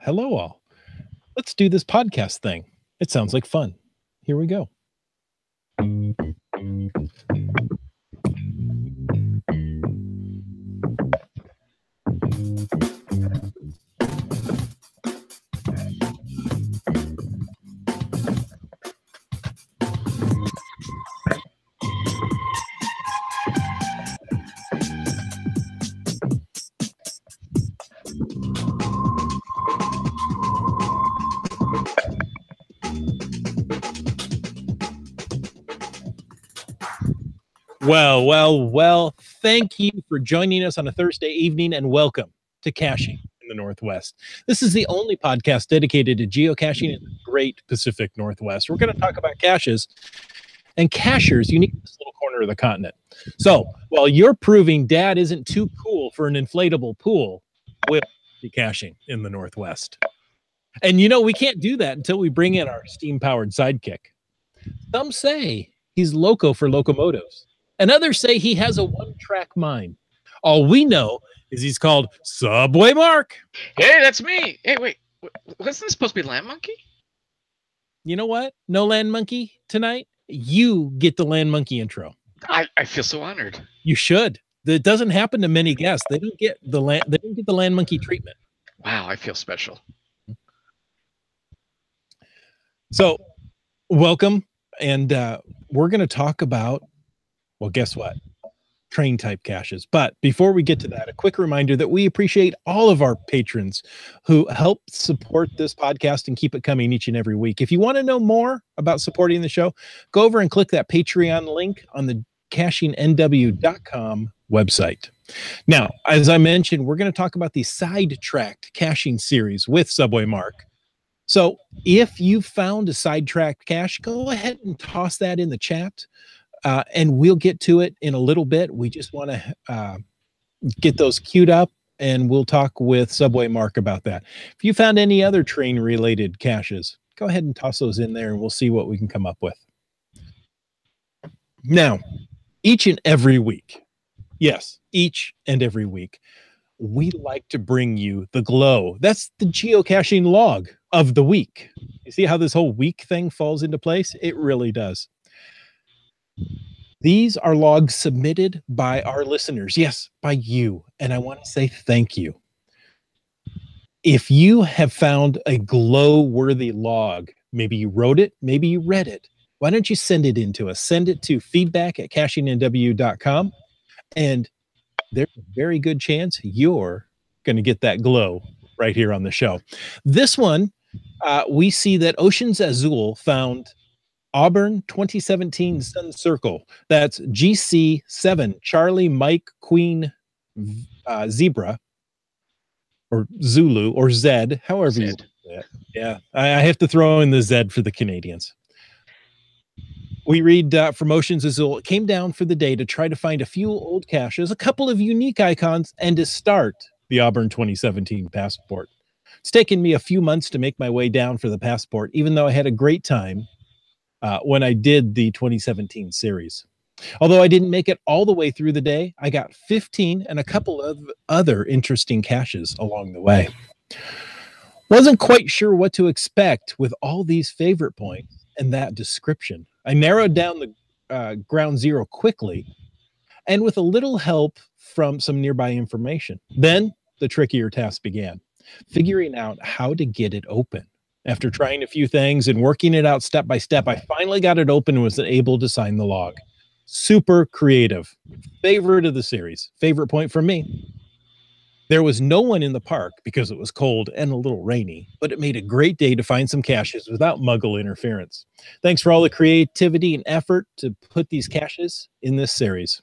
Hello, all. Let's do this podcast thing. It sounds like fun. Here we go. Well, thank you for joining us on a Thursday evening and welcome to Caching in the Northwest. This is the only podcast dedicated to geocaching in the great Pacific Northwest. We're going to talk about caches and cachers unique to this little corner of the continent. So while you're proving Dad isn't too cool for an inflatable pool, we'll be caching in the Northwest. And you know, we can't do that until we bring in our steam-powered sidekick. Some say he's loco for locomotives, and others say he has a one-track mind. All we know is he's called SubwayMark. Hey, that's me. Hey, wait. Wasn't this supposed to be Land Monkey? You know what? No Land Monkey tonight. You get the Land Monkey intro. I feel so honored. You should. It doesn't happen to many guests. They don't get the Land Monkey treatment. Wow, I feel special. So, welcome, and we're going to talk about, well, guess what? Train type caches. But before we get to that, a quick reminder that we appreciate all of our patrons who help support this podcast and keep it coming each and every week. If you want to know more about supporting the show, go over and click that Patreon link on the CachingNW.com website. Now, as I mentioned, we're going to talk about the SideTracked caching series with SubwayMark. So if you found a SideTracked cache, go ahead and toss that in the chat. And we'll get to it in a little bit. We just want to get those queued up, and we'll talk with SubwayMark about that. If you found any other train-related caches, go ahead and toss those in there, and we'll see what we can come up with. Now, each and every week, yes, each and every week, we like to bring you the glow. That's the geocaching log of the week. You see how this whole week thing falls into place? It really does. These are logs submitted by our listeners. Yes, by you. And I want to say thank you. If you have found a glow-worthy log, maybe you wrote it, maybe you read it, why don't you send it in to us? Send it to feedback@CachingNW.com. And there's a very good chance you're going to get that glow right here on the show. This one, we see that Oceans Azul found Auburn 2017 Sun Circle. That's GC7 Charlie Mike Queen Zebra or Zulu or Zed, however Zed. you say it. Yeah, I have to throw in the Zed for the Canadians. We read from Oceans Azul. It came down for the day to try to find a few old caches, a couple of unique icons, and to start the Auburn 2017 passport. It's taken me a few months to make my way down for the passport, even though I had a great time when I did the 2017 series. Although I didn't make it all the way through the day, I got 15 and a couple of other interesting caches along the way. Wasn't quite sure what to expect with all these favorite points and that description. I narrowed down the ground zero quickly and with a little help from some nearby information. Then the trickier task began, figuring out how to get it open. After trying a few things and working it out step by step, I finally got it open and was able to sign the log. Super creative. Favorite of the series. Favorite point for me. There was no one in the park because it was cold and a little rainy, but it made a great day to find some caches without muggle interference. Thanks for all the creativity and effort to put these caches in this series.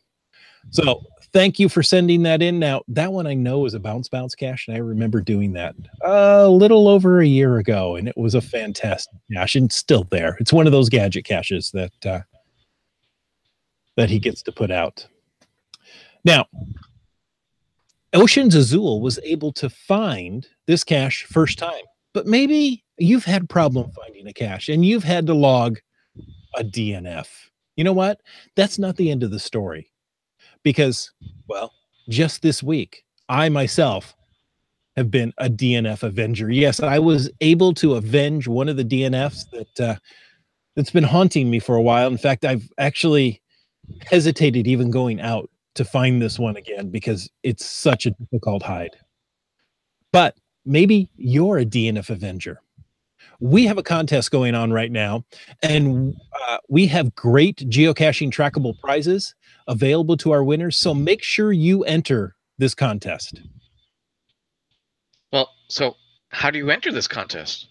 So thank you for sending that in. Now, that one I know is a Bounce cache, and I remember doing that a little over a year ago, and it was a fantastic cache, and it's still there. It's one of those gadget caches that he gets to put out. Now, Oceans Azul was able to find this cache first time, but maybe you've had problem finding a cache, and you've had to log a DNF. You know what? That's not the end of the story. Because, well, just this week, I myself have been a DNF avenger. Yes, I was able to avenge one of the DNFs that's been haunting me for a while. In fact, I've actually hesitated even going out to find this one again because it's such a difficult hide. But maybe you're a DNF avenger. We have a contest going on right now, and we have great geocaching trackable prizes available to our winners. So make sure you enter this contest. Well, so how do you enter this contest?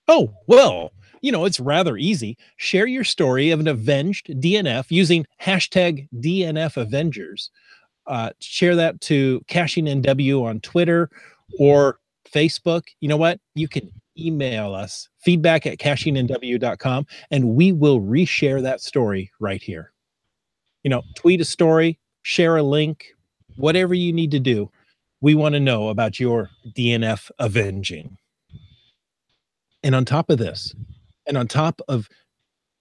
Oh, well, it's rather easy. Share your story of an avenged DNF using hashtag DNF Avengers. Share that to Caching NW on Twitter or Facebook. You know what? You can email us feedback@cachingnw.com and we will reshare that story right here. Tweet a story, share a link, whatever you need to do. We want to know about your DNF avenging. And on top of this, and on top of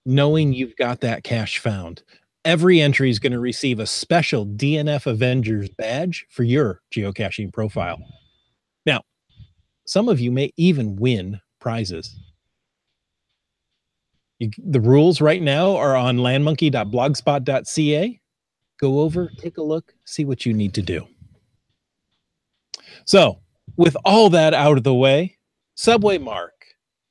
knowing you've got that cache found, every entry is going to receive a special DNF Avengers badge for your geocaching profile. Now, some of you may even win prizes. The rules right now are on landmonkey.blogspot.ca. Go over, take a look, see what you need to do. So, with all that out of the way, SubwayMark,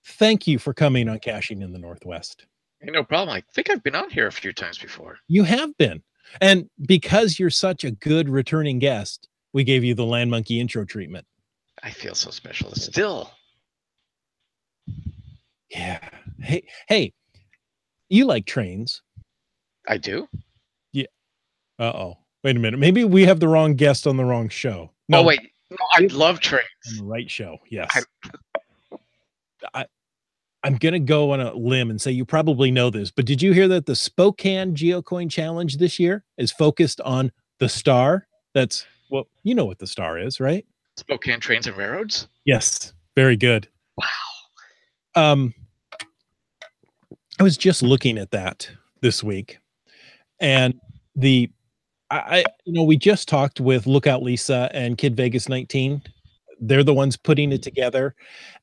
thank you for coming on Caching in the Northwest. Hey, no problem. I think I've been on here a few times before. You have been. And because you're such a good returning guest, we gave you the Land Monkey intro treatment. I feel so special still. Yeah. Hey, you like trains? I do? Yeah. Uh-oh. Wait a minute. Maybe we have the wrong guest on the wrong show. No, oh, wait. No, I love trains. On the right show. Yes. I'm going to go on a limb and say you probably know this, but did you hear that the Spokane Geocoin Challenge this year is focused on the star? That's, well, you know what the star is, right? Spokane Trains and Railroads? Yes. Very good. Wow. I was just looking at that this week, and we just talked with Lookout Lisa and Kid Vegas 19. They're the ones putting it together,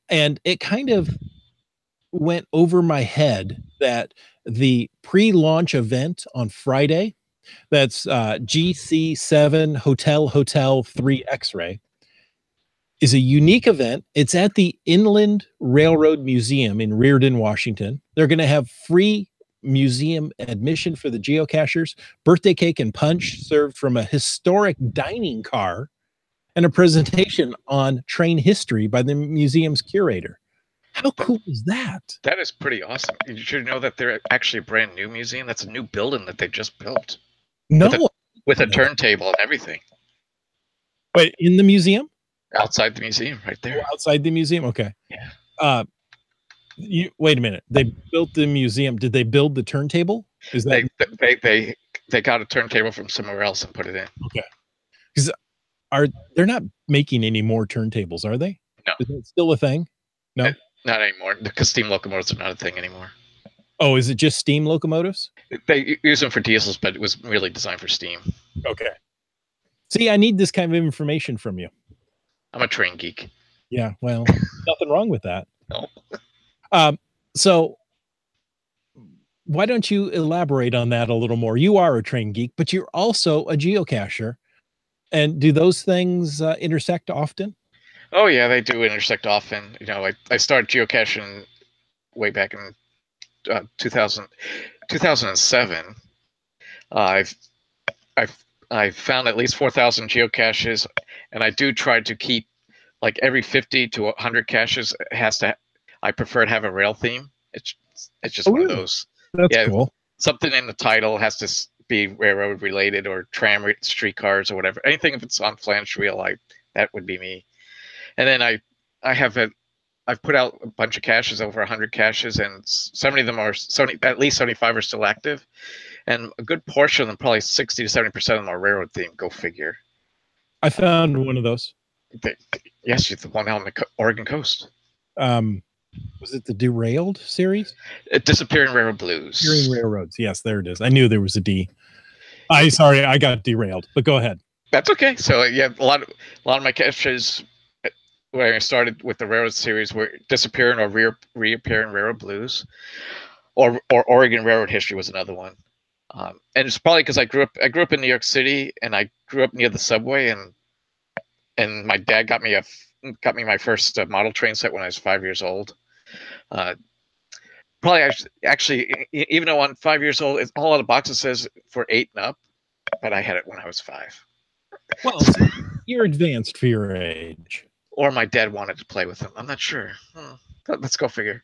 and it kind of went over my head that the pre-launch event on Friday, that's GC7 Hotel 3 X-Ray, is a unique event. It's at the Inland Railroad Museum in Reardon, Washington. They're going to have free museum admission for the geocachers, birthday cake and punch served from a historic dining car, and a presentation on train history by the museum's curator. How cool is that? That is pretty awesome. You should know that they're actually a brand new museum. That's a new building that they just built. No. With a turntable and everything. Wait, in the museum? Outside the museum, right there. Oh, outside the museum? Okay. Yeah. Wait a minute. They built the museum. Did they build the turntable? Is that they got a turntable from somewhere else and put it in? Okay. Because they're not making any more turntables, are they? No. Is that still a thing? No. Not anymore. Because steam locomotives are not a thing anymore. Oh, is it just steam locomotives? They use them for diesels, but it was really designed for steam. Okay. See, I need this kind of information from you. I'm a train geek. Yeah, well, nothing wrong with that. No. So why don't you elaborate on that a little more? You are a train geek, but you're also a geocacher. And do those things intersect often? Oh, yeah, they do intersect often. I started geocaching way back in 2007. I've found at least 4,000 geocaches, and I do try to keep like every 50 to 100 caches I prefer to have a rail theme. It's just one of those. That's cool. Something in the title has to be railroad related or tram, streetcars or whatever. Anything if it's on flange wheel, that would be me. And then I've put out a bunch of caches, over 100 caches, and so many of them are at least 75 are still active, and a good portion of them, probably 60 to 70% of them, are railroad themed. Go figure. I found one of those. Yes, the one on the Oregon coast. Was it the Derailed series? Disappearing Railroad Blues. Disappearing Railroads. Yes, there it is. I knew there was a D. Sorry, I got derailed, but go ahead. That's okay. So yeah, a lot of my caches, where I started with the Railroad series, where Disappearing or Reappearing Railroad Blues, or Oregon Railroad History was another one. And it's probably because I grew up in New York City, and I grew up near the subway, and my dad got me my first model train set when I was 5 years old. Probably actually, even though I'm 5 years old, all of the boxes says for 8 and up, but I had it when I was 5. Well, so you're advanced for your age. Or my dad wanted to play with them. I'm not sure. Let's go figure.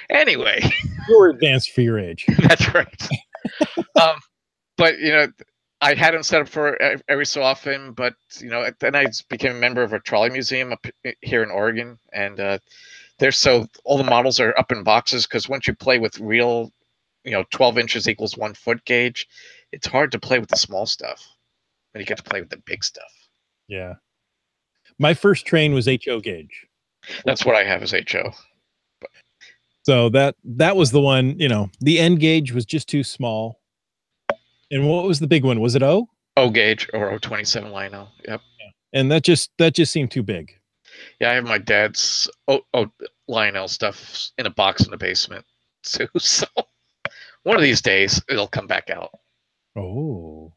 Anyway, You're advanced for your age. That's right. But I had them set up for every so often. But then I became a member of a trolley museum up here in Oregon, and all the models are up in boxes, because once you play with real, 12 inches equals 1 foot gauge, it's hard to play with the small stuff when you get to play with the big stuff. Yeah. My first train was HO gauge. That's what I have is HO. So that was the one, the end gauge was just too small. And what was the big one? Was it O? O gauge or 027 Lionel. Yep. Yeah. And that just seemed too big. Yeah, I have my dad's Lionel stuff in a box in the basement too. So one of these days it'll come back out. O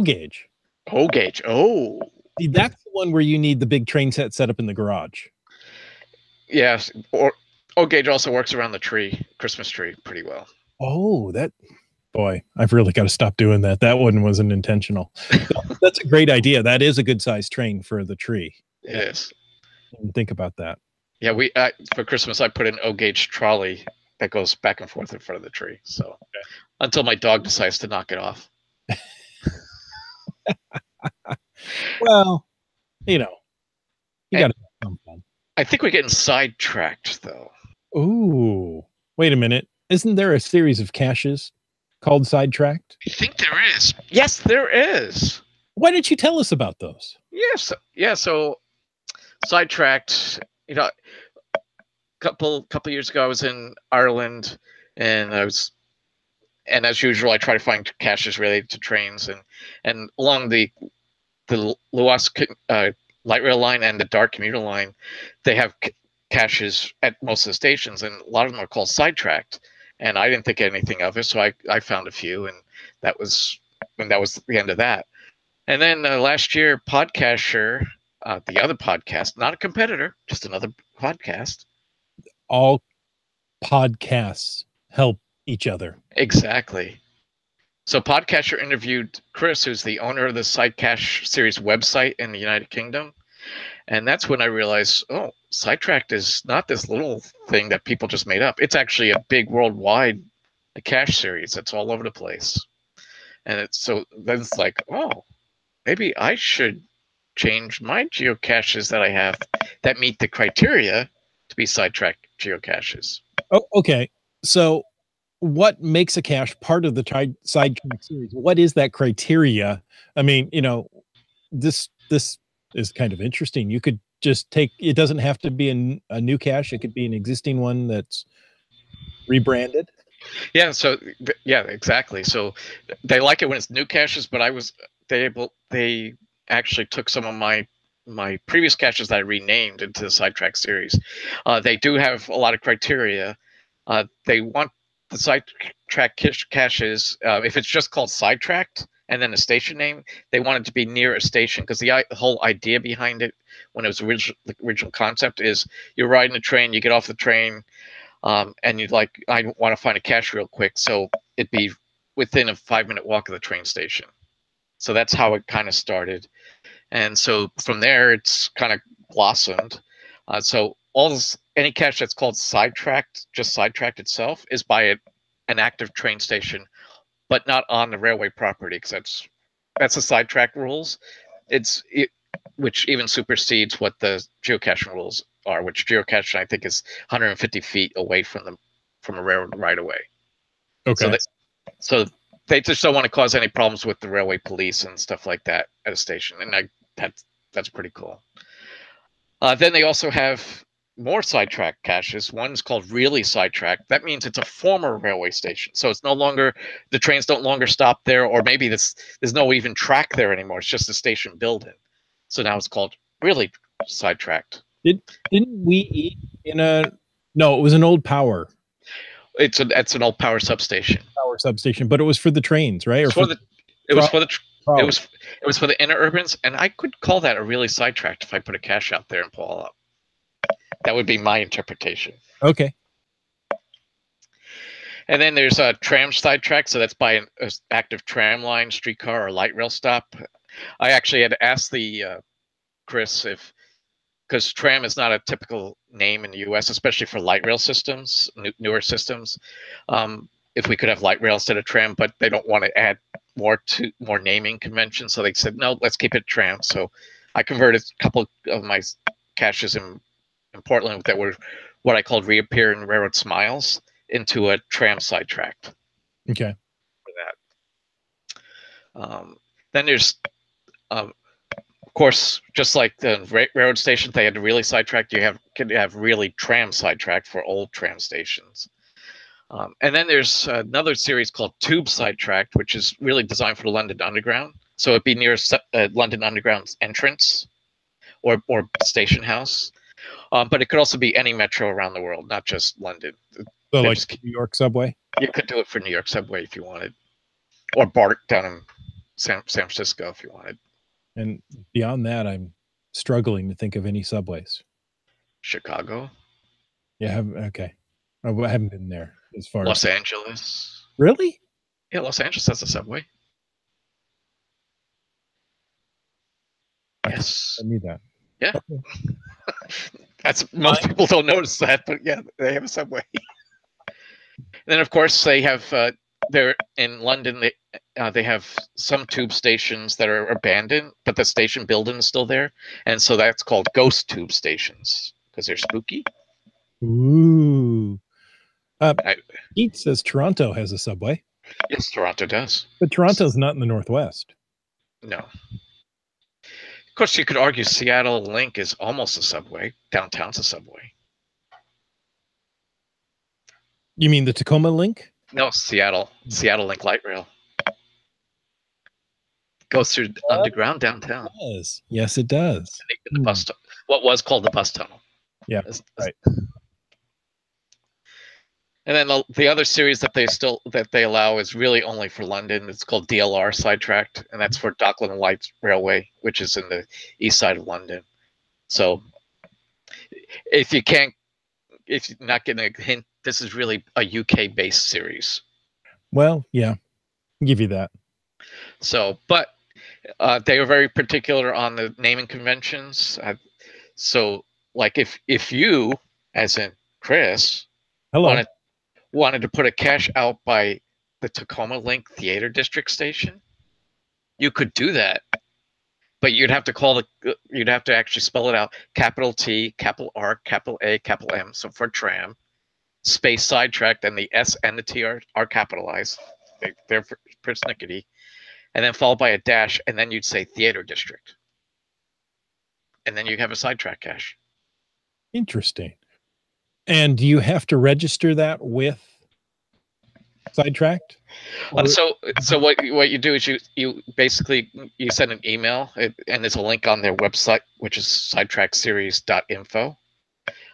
gauge. O gauge. Oh. See, that's the one where you need the big train set up in the garage. Yes. Or O gauge also works around the Christmas tree pretty well. Oh, boy, I've really got to stop doing that. That one wasn't intentional. That's a great idea. That is a good sized train for the tree. It is. Think about that. Yeah, for Christmas I put an O gauge trolley that goes back and forth in front of the tree. So until my dog decides to knock it off. Well, you got to have some fun. I think we're getting sidetracked, though. Ooh, wait a minute. Isn't there a series of caches called SideTracked? I think there is. Yes, there is. Why didn't you tell us about those? Yes. Yeah. So SideTracked, a couple years ago, I was in Ireland, and as usual, I try to find caches related to trains, and along the Luas light rail line and the Dart commuter line, they have caches at most of the stations, and a lot of them are called SideTracked. And I didn't think anything of it, so I found a few, and that was the end of that. And then last year, Podcaster, the other podcast, not a competitor, just another podcast. All podcasts help each other. Exactly. So Podcaster interviewed Chris, who's the owner of the SideCache series website in the United Kingdom. And that's when I realized, SideTracked is not this little thing that people just made up. It's actually a big worldwide cache series that's all over the place. And then it's like, maybe I should change my geocaches that I have that meet the criteria to be SideTracked geocaches. Oh, okay. So what makes a cache part of the SideTracked series? What is that criteria? I mean, this is kind of interesting. You could just it doesn't have to be a new cache. It could be an existing one that's rebranded. Yeah. So exactly. So they like it when it's new caches, but they actually took some of my previous caches that I renamed into the SideTracked series. They do have a lot of criteria. They want the SideTracked caches, if it's just called SideTracked and then a station name, they want it to be near a station, because the whole idea behind it, when it was the original concept, is you're riding a train, you get off the train, and I want to find a cache real quick, so it'd be within a 5-minute walk of the train station. So that's how it kind of started. And so from there, it's kind of blossomed. So any cache that's called SideTracked, just SideTracked itself, is by an active train station, but not on the railway property, because that's the SideTracked rules. Which even supersedes what the geocaching rules are, which geocaching I think is 150 feet away from a railroad right away. Okay. So they just don't want to cause any problems with the railway police and stuff like that at a station, and that's pretty cool. Then they also have more SideTracked caches. One's called Really SideTracked. That means it's a former railway station, so it's no longer, the trains don't longer stop there, or maybe there's no even track there anymore. It's just a station building. So now it's called really sidetracked. Didn't we eat in a? No, it was an old power It's an old power substation. Substation, but it was for the trains, right? It was for the interurbans, and I could call that a really sidetracked if I put a cache out there and pull up. That would be my interpretation. Okay. And then there's a tram sidetrack, so that's by an active tram line, streetcar, or light rail stop. I actually had asked the Chris because tram is not a typical name in the U.S., especially for light rail systems, newer systems. If we could have light rail instead of tram, but they don't want to add more naming conventions, so they said no, let's keep it tram. So I converted a couple of my caches in Portland that were what I called reappear and railroad smiles into a tram sidetracked. Okay. For that. Then there's, of course, just like the railroad stations, they had to really sidetracked. You could have really tram sidetracked for old tram stations. And then there's another series called Tube Sidetracked, which is really designed for the London Underground. So it'd be near London Underground's entrance or station house. But it could also be any metro around the world, not just London. So like New York subway? You could do it for New York subway if you wanted. Or BART down in San Francisco if you wanted. And beyond that, I'm struggling to think of any subways. Chicago? Yeah, okay. I haven't been there as far Los Angeles. Really? Yeah, Los Angeles has a subway. Yes. I knew that. Yeah. Okay. Most people don't notice that, but yeah, they have a subway. Then, of course, they have they're in London. They have some tube stations that are abandoned, but the station building is still there, and so that's called ghost tube stations because they're spooky. Ooh. Pete says Toronto has a subway. Yes, Toronto does. But Toronto's not in the Northwest. No. Of course, you could argue Seattle Link is almost a subway. Downtown's a subway. You mean the Tacoma Link? No, Seattle Link light rail. Goes through underground downtown. It does. Yes, it does. The bus what was called the bus tunnel. Yeah, right. And then the other series that they allow is really only for London. It's called DLR Sidetracked, and that's for Dockland Light Railway, which is in the east side of London. So if you're not getting a hint, this is really a UK-based series. Well, yeah, I'll give you that. So, but they are very particular on the naming conventions. So, like if you, as in Chris, wanted to put a cache out by the Tacoma Link Theater District station, you could do that, but you'd have to actually spell it out: capital T, capital R, capital A, capital M. So for tram, space sidetracked, and the S and the T are capitalized. They're persnickety, and then followed by a dash, and then you'd say Theater District, and then you have a sidetrack cache. Interesting. And do you have to register that with SideTracked? So what you do is you basically send an email, and there's a link on their website, which is sidetrackseries.info,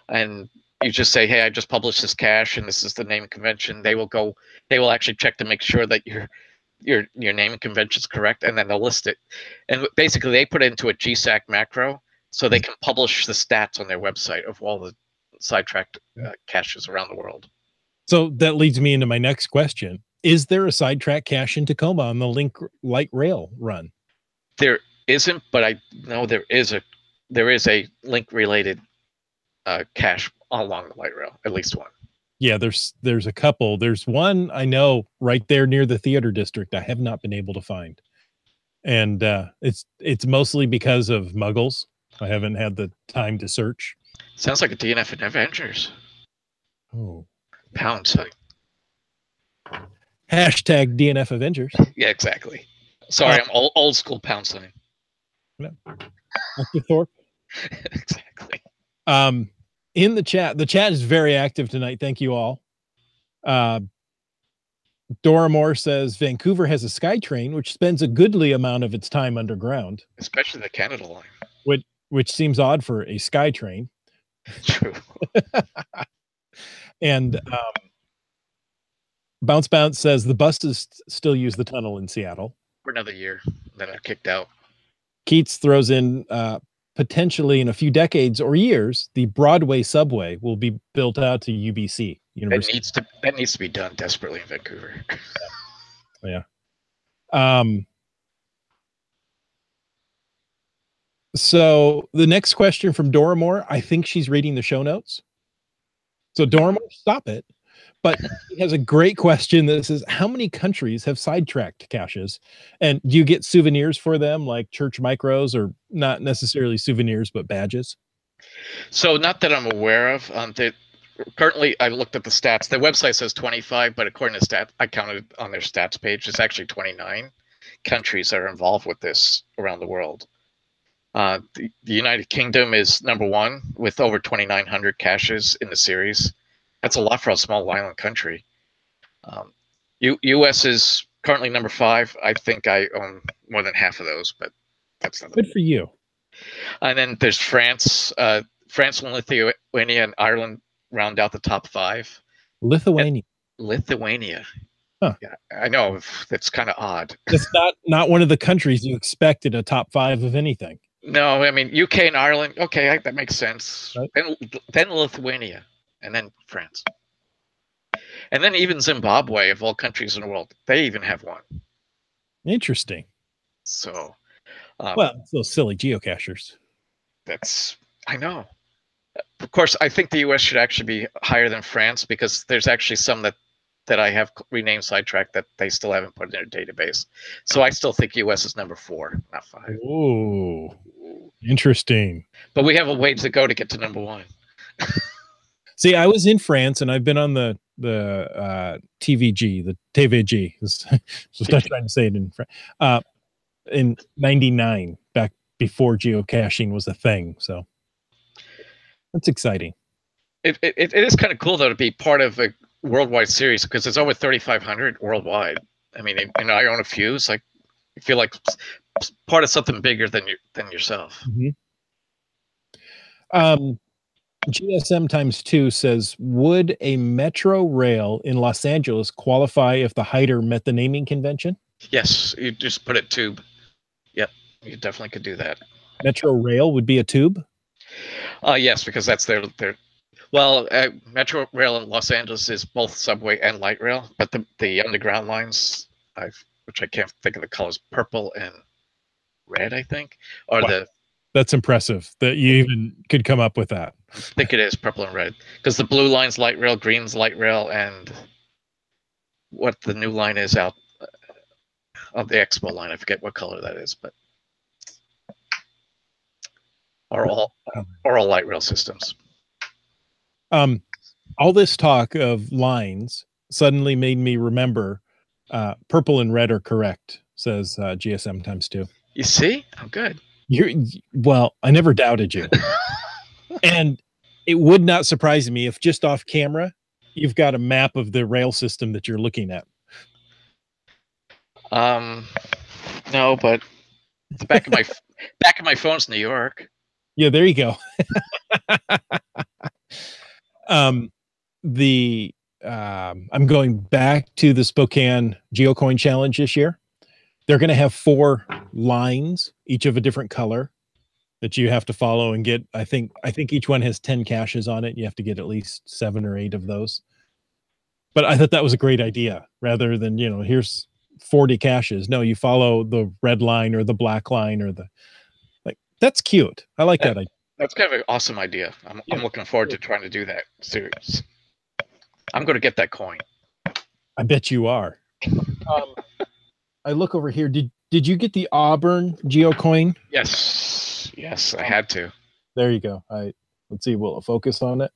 and you just say, hey, I just published this cache, and this is the naming convention. They will actually check to make sure that your naming convention is correct, and then they'll list it. And basically, they put it into a GSAC macro, so they can publish the stats on their website of all the sidetracked caches around the world. So that leads me into my next question. Is there a sidetrack cache in Tacoma on the Link Light Rail run? There isn't, but I know there is a Link related cache along the light rail, at least one. Yeah, there's a couple. There's one I know right there near the Theater District I have not been able to find. And it's mostly because of muggles. I haven't had the time to search. Sounds like a DNF and Avengers. Oh. Pound sign. Hashtag DNF Avengers. Yeah, exactly. Sorry, I'm old school pound sign. No. Dr. Thorpe. Exactly. In the chat is very active tonight. Thank you all. Dora Moore says Vancouver has a SkyTrain, which spends a goodly amount of its time underground. Especially the Canada line. which seems odd for a SkyTrain. True. And Bounce says the buses still use the tunnel in Seattle for another year. Then they're kicked out. Keats throws in potentially in a few decades or years, the Broadway subway will be built out to UBC. University. That needs to be done desperately in Vancouver. Yeah. So the next question from Dora Moore, I think she's reading the show notes. So Dora Moore, stop it. But he has a great question that says, how many countries have SideTracked caches? And do you get souvenirs for them, like church micros, or not necessarily souvenirs, but badges? So not that I'm aware of. Currently, I looked at the stats. Their website says 25, but according to stats, I counted on their stats page, it's actually 29 countries that are involved with this around the world. The United Kingdom is number 1 with over 2,900 caches in the series. That's a lot for a small island country. U.S. is currently number 5. I think I own more than half of those, but that's not good for you. And then there's France. France and Lithuania and Ireland round out the top 5. Lithuania. Huh. Yeah, I know. That's kind of odd. It's not one of the countries you expected a top 5 of anything. No, I mean, UK and Ireland. Okay, that makes sense. Right. Then Lithuania. And then France. And then even Zimbabwe, of all countries in the world, they even have one. Interesting. So, well, it's those silly geocachers. I know. Of course, I think the U.S. should actually be higher than France because there's actually some that I have renamed SideTracked that they still haven't put in their database. So I still think U.S. is number 4, not 5. Ooh, interesting. But we have a way to go to get to number 1. See, I was in France, and I've been on the TVG, the TVG. So I'm trying to say it in French. In '99, back before geocaching was a thing. So that's exciting. It is kind of cool though to be part of a worldwide series because it's over 3,500 worldwide. I mean, I own a few. It's like you feel like part of something bigger than yourself. Mm-hmm. GSM ×2 says, would a metro rail in Los Angeles qualify if the hider met the naming convention? Yes, you just put a tube. Yep, you definitely could do that. Metro rail would be a tube? Yes, because that's their well, metro rail in Los Angeles is both subway and light rail, but the underground lines, which I can't think of the colors, purple and red, I think, or wow. That's impressive that you even could come up with that. I think it is purple and red because the blue line's light rail, green's light rail, and what the new line is out of the Expo line. I forget what color that is, but are all light rail systems. All this talk of lines suddenly made me remember purple and red are correct, says GSM ×2. You see? I'm good. Well, I never doubted you. And it would not surprise me if just off camera, you've got a map of the rail system that you're looking at. No, but the back of my phone's New York. Yeah, there you go. I'm going back to the Spokane GeoCoin Challenge this year. They're going to have 4 lines, each of a different color, that you have to follow and get. I think each one has 10 caches on it. You have to get at least 7 or 8 of those. But I thought that was a great idea, rather than, here's 40 caches. No, you follow the red line or the black line or that's cute. I like that idea. That's kind of an awesome idea. I'm looking forward to trying to do that series. I'm going to get that coin. I bet you are. I look over here. Did you get the Auburn GeoCoin? Yes, I had to. There you go. Let's see. Will it focus on it?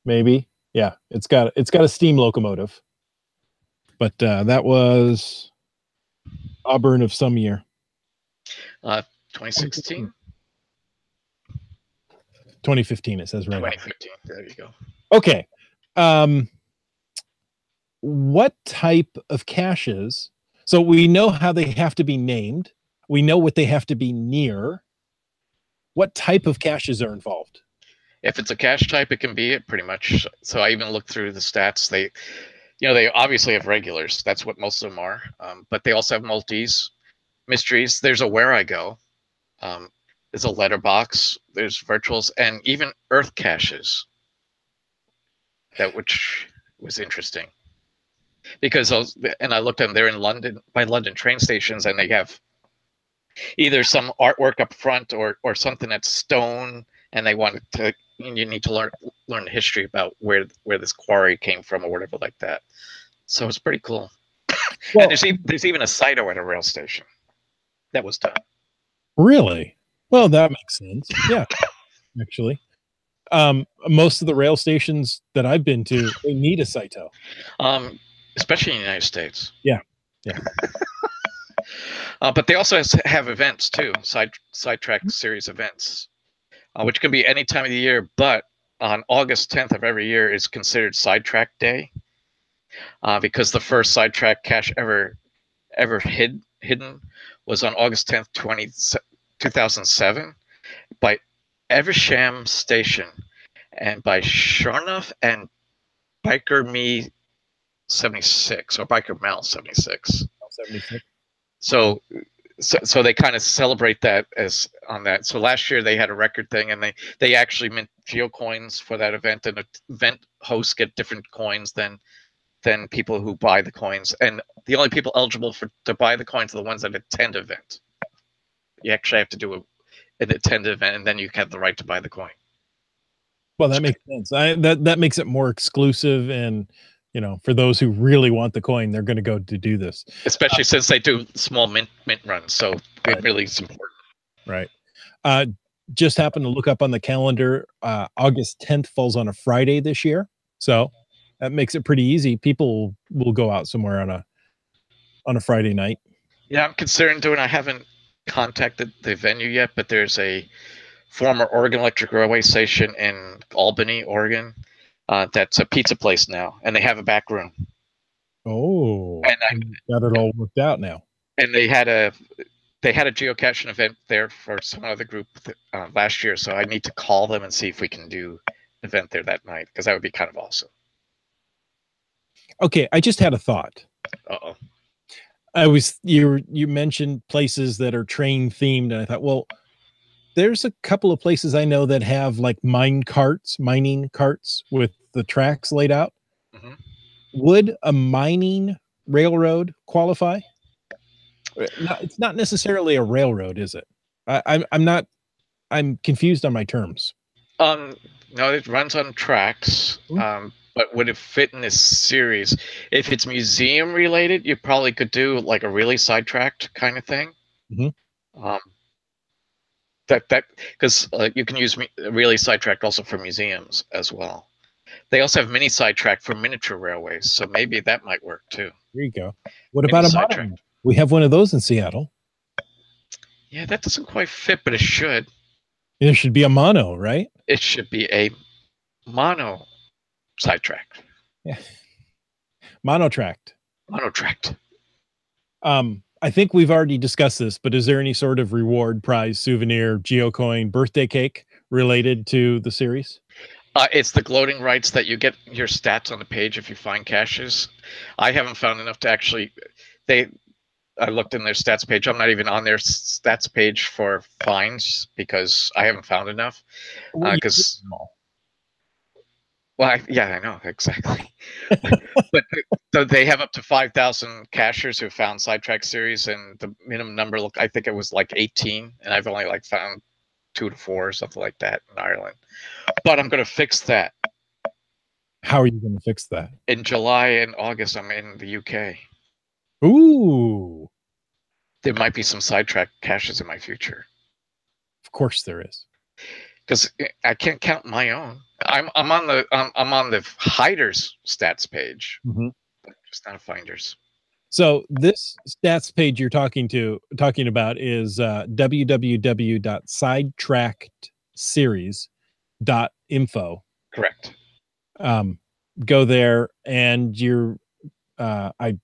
Maybe. Yeah, it's got a steam locomotive. But that was Auburn of some year. 2016. 2015. It says right. 2015. There you go. Okay. What type of caches? So we know how they have to be named. We know what they have to be near. What type of caches are involved? If it's a cache type, it can be it pretty much. So I even looked through the stats. They obviously have regulars. That's what most of them are. But they also have multis, mysteries. There's a Where I Go. There's a letterbox. There's virtuals, and even Earth caches. Which was interesting because I looked at them. They're in London by London train stations, and they have either some artwork up front or something that's stone, and they wanted to. You need to learn the history about where this quarry came from or whatever like that. So it's pretty cool. Well, and there's even a Cyto at a rail station that was done. Really? Well, that makes sense. Yeah, actually. Most of the rail stations that I've been to, they need a Cyto. Especially in the United States. Yeah. Yeah. But they also have events too, SideTracked series events, which can be any time of the year. But on August 10th of every year is considered SideTracked Day, because the first SideTracked cache ever hidden was on August 10th, 2007, by Eversham Station, and by Sharnoff and Biker Me 76 or Biker Mel 76. 76. So they kind of celebrate that as on that. So last year they had a record thing, and they actually mint geocoins for that event, and event hosts get different coins than people who buy the coins, and the only people eligible to buy the coins are the ones that attend event. You actually have to do an attend event, and then you have the right to buy the coin. Well, that makes sense. That makes it more exclusive, and for those who really want the coin, they're going to go to do this. Especially since they do small mint runs, so it really is important. Right. Just happened to look up on the calendar. August 10th falls on a Friday this year, so that makes it pretty easy. People will go out somewhere on a Friday night. Yeah, I'm considering doing. I haven't contacted the venue yet, but there's a former Oregon Electric Railway station in Albany, Oregon. That's a pizza place now, and they have a back room. Oh, and I got it all worked out now. And they had a geocaching event there for some other group last year, so I need to call them and see if we can do an event there that night, because that would be kind of awesome. Okay, I just had a thought. Uh-oh. You mentioned places that are train themed, and I thought, well, there's a couple of places I know that have like mining carts with the tracks laid out. Mm-hmm. Would a mining railroad qualify? It's not necessarily a railroad, is it? I'm confused on my terms. No, it runs on tracks. Mm-hmm. But would it fit in this series? If it's museum related, you probably could do like a really SideTracked kind of thing. Mm-hmm. That because you can use really SideTracked also for museums as well. They also have mini SideTracked for miniature railways, so maybe that might work too. There you go. What about a mono? We have one of those in Seattle. Yeah, that doesn't quite fit, but it should. There should be a mono, right? It should be a mono SideTracked. Yeah. Monotracked. I think we've already discussed this, but is there any sort of reward, prize, souvenir, geocoin, birthday cake related to the series? It's the gloating rights that you get your stats on the page if you find caches. I haven't found enough to actually. I looked in their stats page. I'm not even on their stats page for finds because I haven't found enough. Because. Well, I know exactly. But they have up to 5,000 cachers who found SideTracked series, and the minimum number, I think it was like 18, and I've only found 2 to 4 or something like that in Ireland. But I'm going to fix that. How are you going to fix that? In July and August, I'm in the UK. Ooh. There might be some SideTracked caches in my future. Of course there is. Because I can't count my own. I'm on the hiders stats page, mm-hmm. But just not a finders. So this stats page you're talking about is www.sidetrackedseries.info. Correct. Go there, and I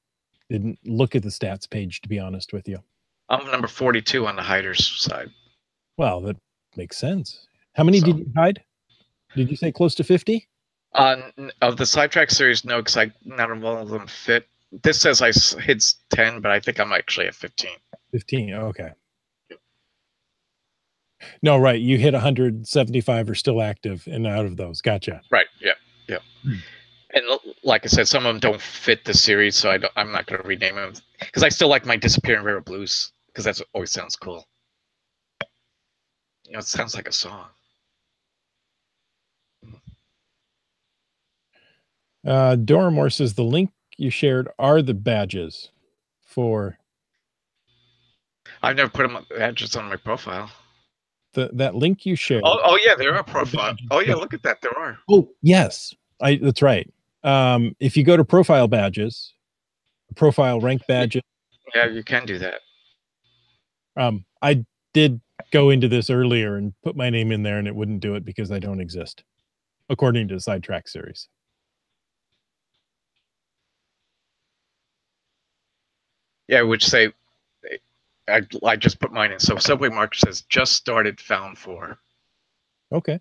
didn't look at the stats page, to be honest with you. I'm number 42 on the hiders side. Well, Makes sense. How many did you hide? Did you say close to 50? Of the SideTracked series, no, because not all of them fit. This says I hit 10, but I think I'm actually at 15. 15. Okay. No, right. You hit 175 are still active, and out of those, gotcha. Right. Yeah. Yeah. And like I said, some of them don't fit the series, so I'm not going to rename them because I still like my Disappearing Rare Blues because that always sounds cool. It sounds like a song. Doramore says the link you shared are the badges for. I've never put them badges on my profile. That link you shared. Oh yeah, there are profile. Oh yeah, look at that. There are. Oh yes, that's right. If you go to profile badges, profile rank badges. Yeah, you can do that. I did go into this earlier and put my name in there, and it wouldn't do it because I don't exist, according to the SideTracked series. Yeah, which say I just put mine in. So SubwayMark says just started found for. Okay.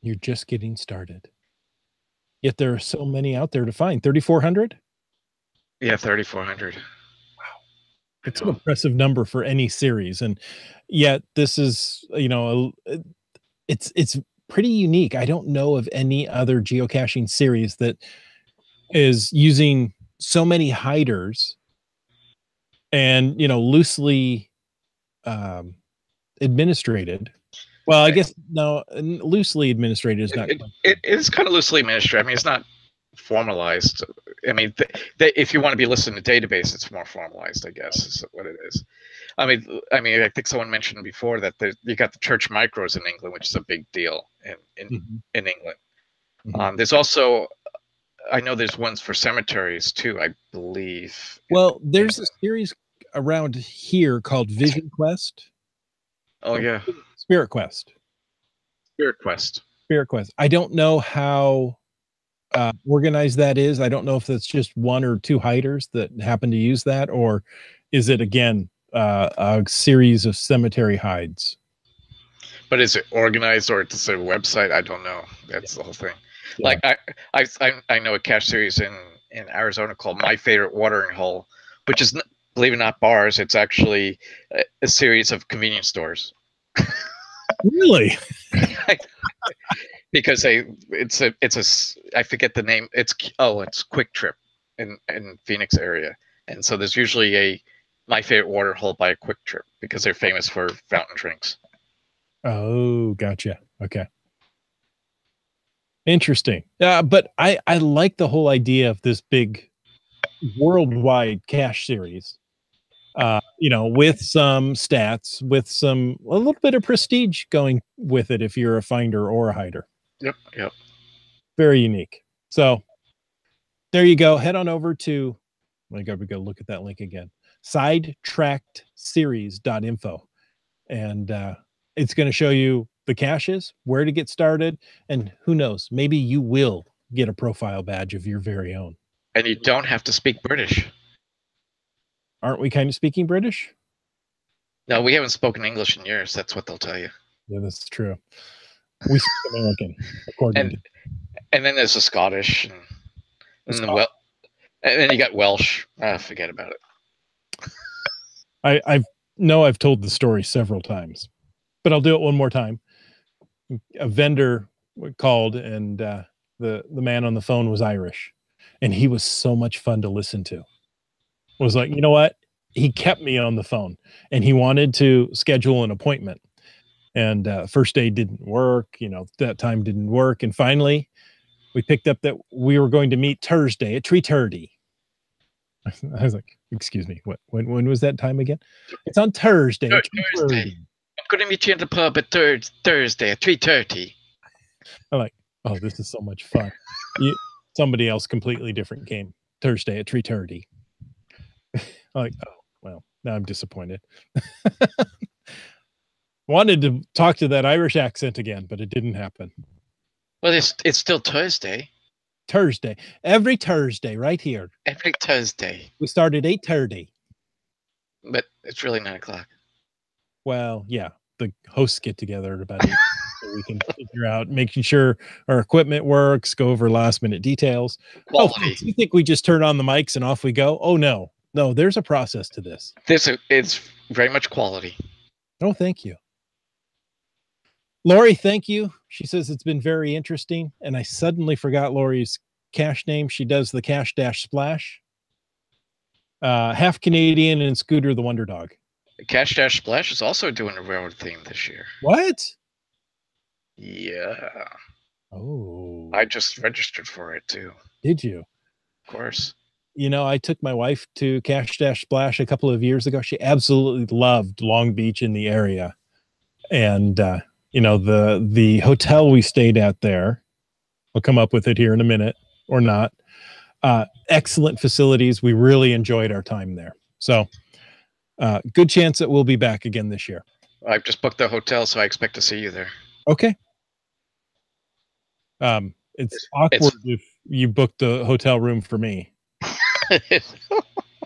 You're just getting started. Yet there are so many out there to find. 3,400? Yeah, 3,400. Wow. It's an impressive number for any series. And yet this is, it's pretty unique. I don't know of any other geocaching series that is using so many hiders and, loosely administrated. Well, I guess no, loosely administrated is not. It is kind of loosely administrated. I mean, it's not formalized. I mean, if you want to be listed in a database, it's more formalized, I guess, is what it is. I mean, I think someone mentioned before that you got the church micros in England, which is a big deal in England. Mm-hmm. There's also, I know there's ones for cemeteries too, I believe. Well, there's a series around here called Vision Quest. Oh yeah. Spirit Quest. I don't know how organized that is. I don't know if that's just one or two hiders that happen to use that, or is it again a series of cemetery hides? But is it organized or it's a website? I don't know. That's the whole thing. Yeah. Like I know a cache series in Arizona called My Favorite Watering Hole, which is, believe it or not, bars. It's actually a series of convenience stores. Really? Because it's I forget the name. It's Quick Trip in Phoenix area, and so there's usually a My Favorite Water Hole by a Quick Trip because they're famous for fountain drinks. Oh, gotcha. Okay. Interesting. But I like the whole idea of this big worldwide cache series. With some stats, with a little bit of prestige going with it if you're a finder or a hider. Yep. Very unique. So there you go. Head on over to, we go look at that link again, SideTrackedSeries.info. And it's going to show you the caches, where to get started, and who knows, maybe you will get a profile badge of your very own. And you don't have to speak British. Aren't we kind of speaking British? No, we haven't spoken English in years. That's what they'll tell you. Yeah, that's true. We speak American, according to. And then there's the Scottish, and then you got Welsh. Forget about it. I've told the story several times, but I'll do it one more time. A vendor called, and the man on the phone was Irish, and he was so much fun to listen to. It was like, you know what? He kept me on the phone, and he wanted to schedule an appointment. And first day didn't work, that time didn't work. And finally, we picked up that we were going to meet Thursday at 3:30. I was like, excuse me, what? When was that time again? It's on Thursday. Thursday. I'm going to meet you in the pub at Thursday at 3:30. I'm like, oh, this is so much fun. Somebody else completely different came Thursday at 3:30. I'm like, oh, well, now I'm disappointed. Wanted to talk to that Irish accent again, but it didn't happen. Well, it's still Thursday. Every Thursday, right here. Every Thursday. We start at 8:30. But it's really 9 o'clock. Well, yeah, the hosts get together at about 8 so we can figure out making sure our equipment works, go over last minute details. Oh, Quality. folks, you think we just turn on the mics and off we go? Oh, no. No, there's a process to this. It's very much quality. Oh, thank you. Lori, thank you. She says it's been very interesting. And I suddenly forgot Lori's cache name. She does the cache dash splash. Half Canadian and Scooter the Wonder Dog. Cash Dash Splash is also doing a railroad theme this year. What? Yeah. Oh. I just registered for it too. Did you? Of course. You know, I took my wife to Cash Dash Splash a couple of years ago. She absolutely loved Long Beach in the area. And you know, the hotel we stayed at there, I'll come up with it here in a minute or not. Excellent facilities. We really enjoyed our time there. So good chance that we'll be back again this year. I've just booked the hotel, so I expect to see you there. Okay. It's awkward if you booked the hotel room for me.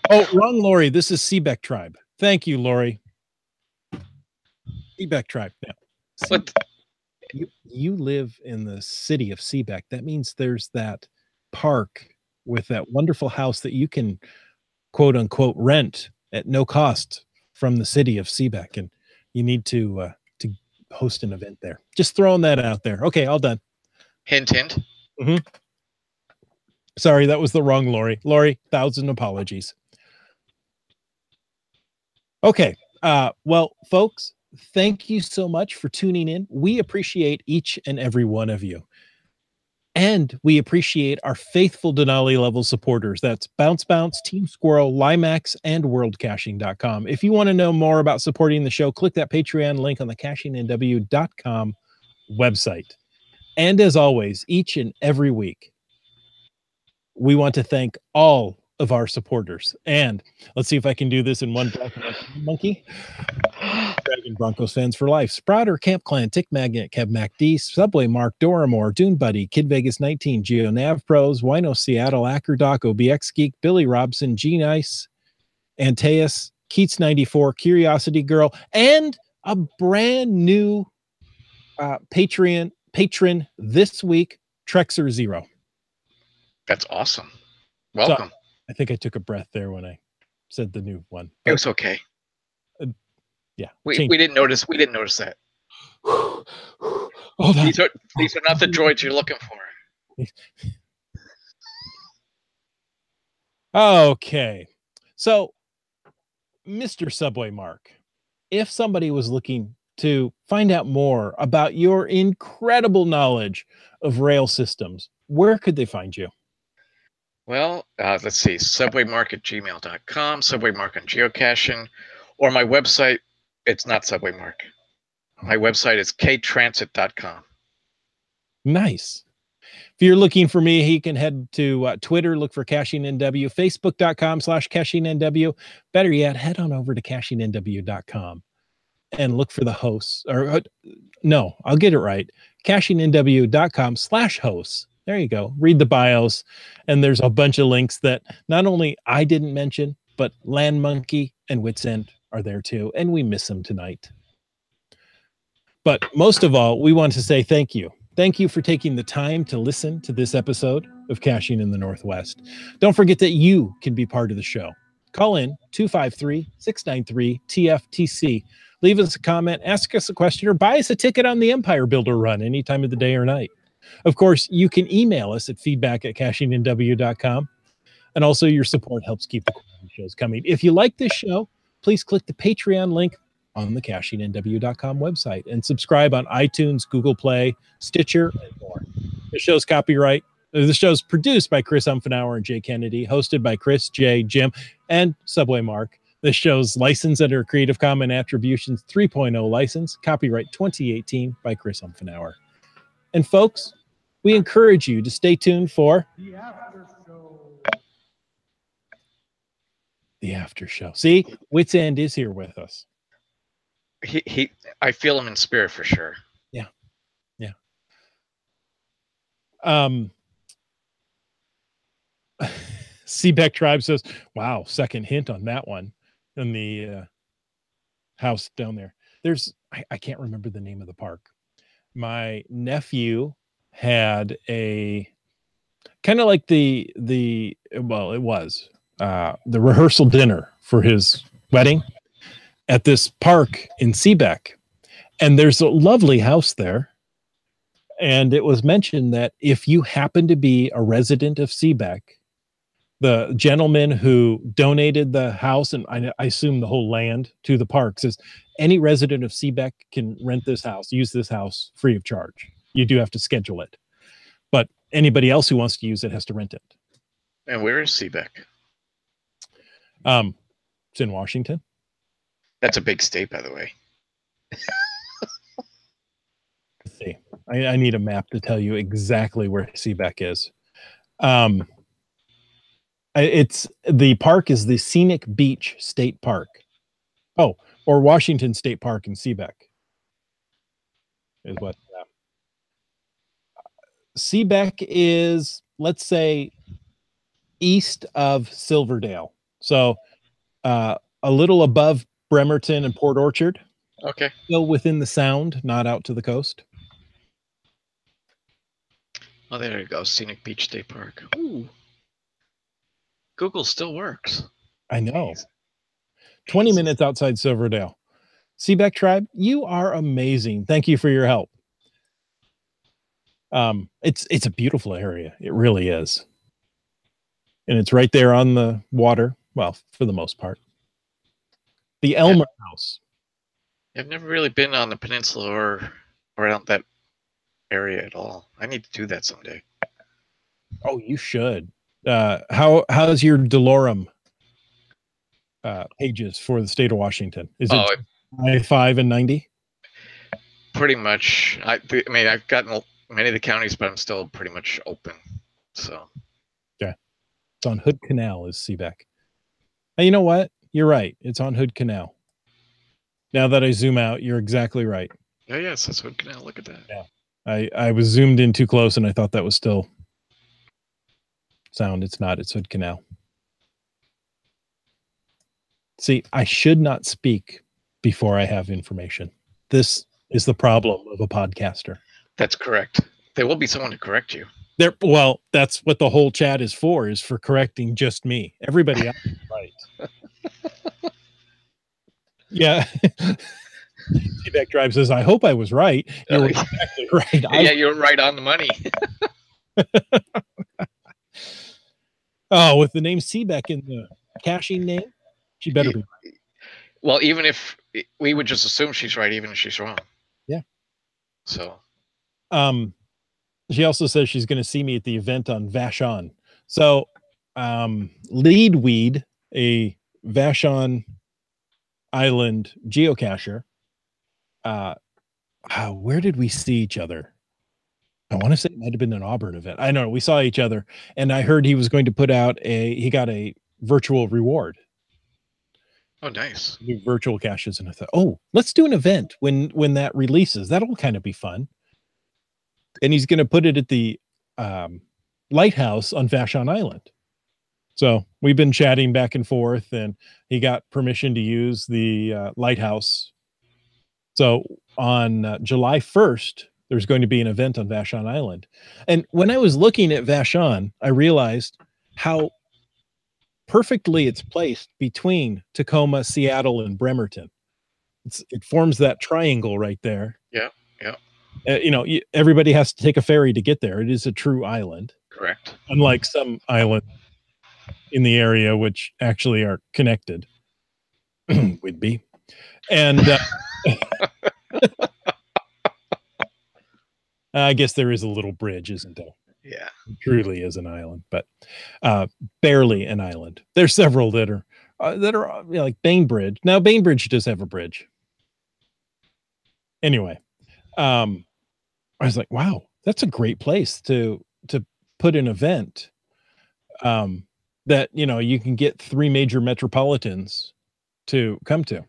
Oh, wrong, Lori. This is Seebeck Tribe. Thank you, Lori. Seebeck Tribe. Yeah. What? You live in the city of Seebeck. That means there's that park with that wonderful house that you can quote unquote rent at no cost from the city of Seebeck, and you need to host an event there. Just throwing that out there. Okay, all done. Hint, hint. Mm-hmm. Sorry, that was the wrong Lori. Lori, 1,000 apologies. Okay. Well, folks, thank you so much for tuning in. We appreciate each and every one of you. And we appreciate our faithful Denali level supporters. That's Bounce Bounce, Team Squirrel, Limax, and WorldCaching.com. If you want to know more about supporting the show, click that Patreon link on the CachingNW.com website. And as always, each and every week, we want to thank all of our supporters. And let's see if I can do this in one breath. Monkey. Dragon Broncos fans for life. Sprouter, Camp Clan, Tick Magnet, Kev MacD, SubwayMark, Doramore, Dune Buddy, Kid Vegas 19, Geo Nav Pros, Wino Seattle, Ackerdoc, OBX Geek, Billy Robson, G Nice, Antaeus, Keats 94, Curiosity Girl, and a brand new patron this week, Trexer Zero. That's awesome. Welcome. So, I think I took a breath there when I said the new one. It was okay. Yeah, we didn't notice. We didn't notice that. These are not the droids you're looking for. Okay, so Mr. SubwayMark, if somebody was looking to find out more about your incredible knowledge of rail systems, where could they find you? Well, let's see, SubwayMark@gmail.com, SubwayMark on geocaching, or my website. It's not SubwayMark. My website is ktransit.com. Nice. If you're looking for me, you can head to Twitter, look for CachingNW, Facebook.com/CachingNW. Better yet, head on over to CachingNW.com and look for the hosts. Or no, I'll get it right. CachingNW.com/hosts. There you go. Read the bios. And there's a bunch of links that not only I didn't mention, but Land Monkey and Wits End are there too. And we miss them tonight. But most of all, we want to say thank you. Thank you for taking the time to listen to this episode of Caching in the Northwest. Don't forget that you can be part of the show. Call in 253-693-TFTC. Leave us a comment, ask us a question, or buy us a ticket on the Empire Builder run any time of the day or night. Of course, you can email us at feedback@CachingNW.com. And also your support helps keep the shows coming. If you like this show, please click the Patreon link on the CachingNW.com website and subscribe on iTunes, Google Play, Stitcher, and more. The show's produced by Chris Umfenauer and Jay Kennedy, hosted by Chris, Jay, Jim, and SubwayMark. This show's licensed under a Creative Commons Attributions 3.0 license, copyright 2018 by Chris Umfenauer. And folks, we encourage you to stay tuned for the after show. The after show. See, Wits End is here with us. I feel him in spirit for sure. Yeah. Seebeck Tribe says, wow, second hint on that one. in the house down there. I can't remember the name of the park. My nephew had a kind of like it was the rehearsal dinner for his wedding at this park in Seebeck. And there's a lovely house there. And it was mentioned that if you happen to be a resident of Seebeck, the gentleman who donated the house, and I assume the whole land to the park, says any resident of Seebeck can rent this house, use this house free of charge. You do have to schedule it. But anybody else who wants to use it has to rent it. And where is Seebeck? It's in Washington. That's a big state, by the way. Let's see. I need a map to tell you exactly where Seebeck is. It's the park is the Scenic Beach State Park. Oh, or Washington State Park in Seebeck is what. Seebeck is, let's say, east of Silverdale. So a little above Bremerton and Port Orchard. Okay. Still within the sound, not out to the coast. Oh, there you go. Scenic Beach State Park. Ooh. Google still works. I know. 20 minutes outside Silverdale. Seebeck Tribe, you are amazing. Thank you for your help. It's a beautiful area. It really is. And it's right there on the water. Well, for the most part. The Elmer House. I've never really been on the peninsula or around that area at all. I need to do that someday. Oh, you should. How's your Delorum pages for the state of Washington? Is it 95 and 90? Pretty much. I mean, I've gotten many of the counties, but I'm still pretty much open. So, yeah, it's on Hood Canal is Seebeck. And you know what? You're right. It's on Hood Canal. Now that I zoom out, you're exactly right. Yeah, yes, that's Hood Canal. Look at that. Yeah, I was zoomed in too close, and I thought that was still sound. It's not. It's Hood Canal. See, I should not speak before I have information. This is the problem of a podcaster. That's correct. There will be someone to correct you. Well, that's what the whole chat is for correcting just me. Everybody else is right. Yeah. Seebeck Drive says, I hope I was right. You're exactly right. Yeah, you're right on the money. Oh, with the name Seebeck in the caching name, she better be right. Well, even if we would just assume she's right, even if she's wrong. Yeah. So. She also says she's going to see me at the event on Vashon. So, Leadweed, a Vashon Island geocacher. Where did we see each other? I want to say it might have been an Auburn event. I know we saw each other, and I heard he was going to put out he got a virtual reward. Oh, nice. Do virtual caches, and I thought, oh, let's do an event when that releases. That'll kind of be fun. And he's going to put it at the lighthouse on Vashon Island. So we've been chatting back and forth, and he got permission to use the lighthouse. So on July 1st, there's going to be an event on Vashon Island. And when I was looking at Vashon, I realized how perfectly it's placed between Tacoma, Seattle, and Bremerton. It forms that triangle right there. Yeah, yeah. Everybody has to take a ferry to get there. It is a true island. Correct. Unlike some islands in the area, which actually are connected. Would be. And I guess there is a little bridge, isn't there? Yeah. It truly is an island, but barely an island. There's several that are like Bainbridge. Now, Bainbridge does have a bridge. Anyway, I was like, wow, that's a great place to put an event that, you can get 3 major metropolitans to come to.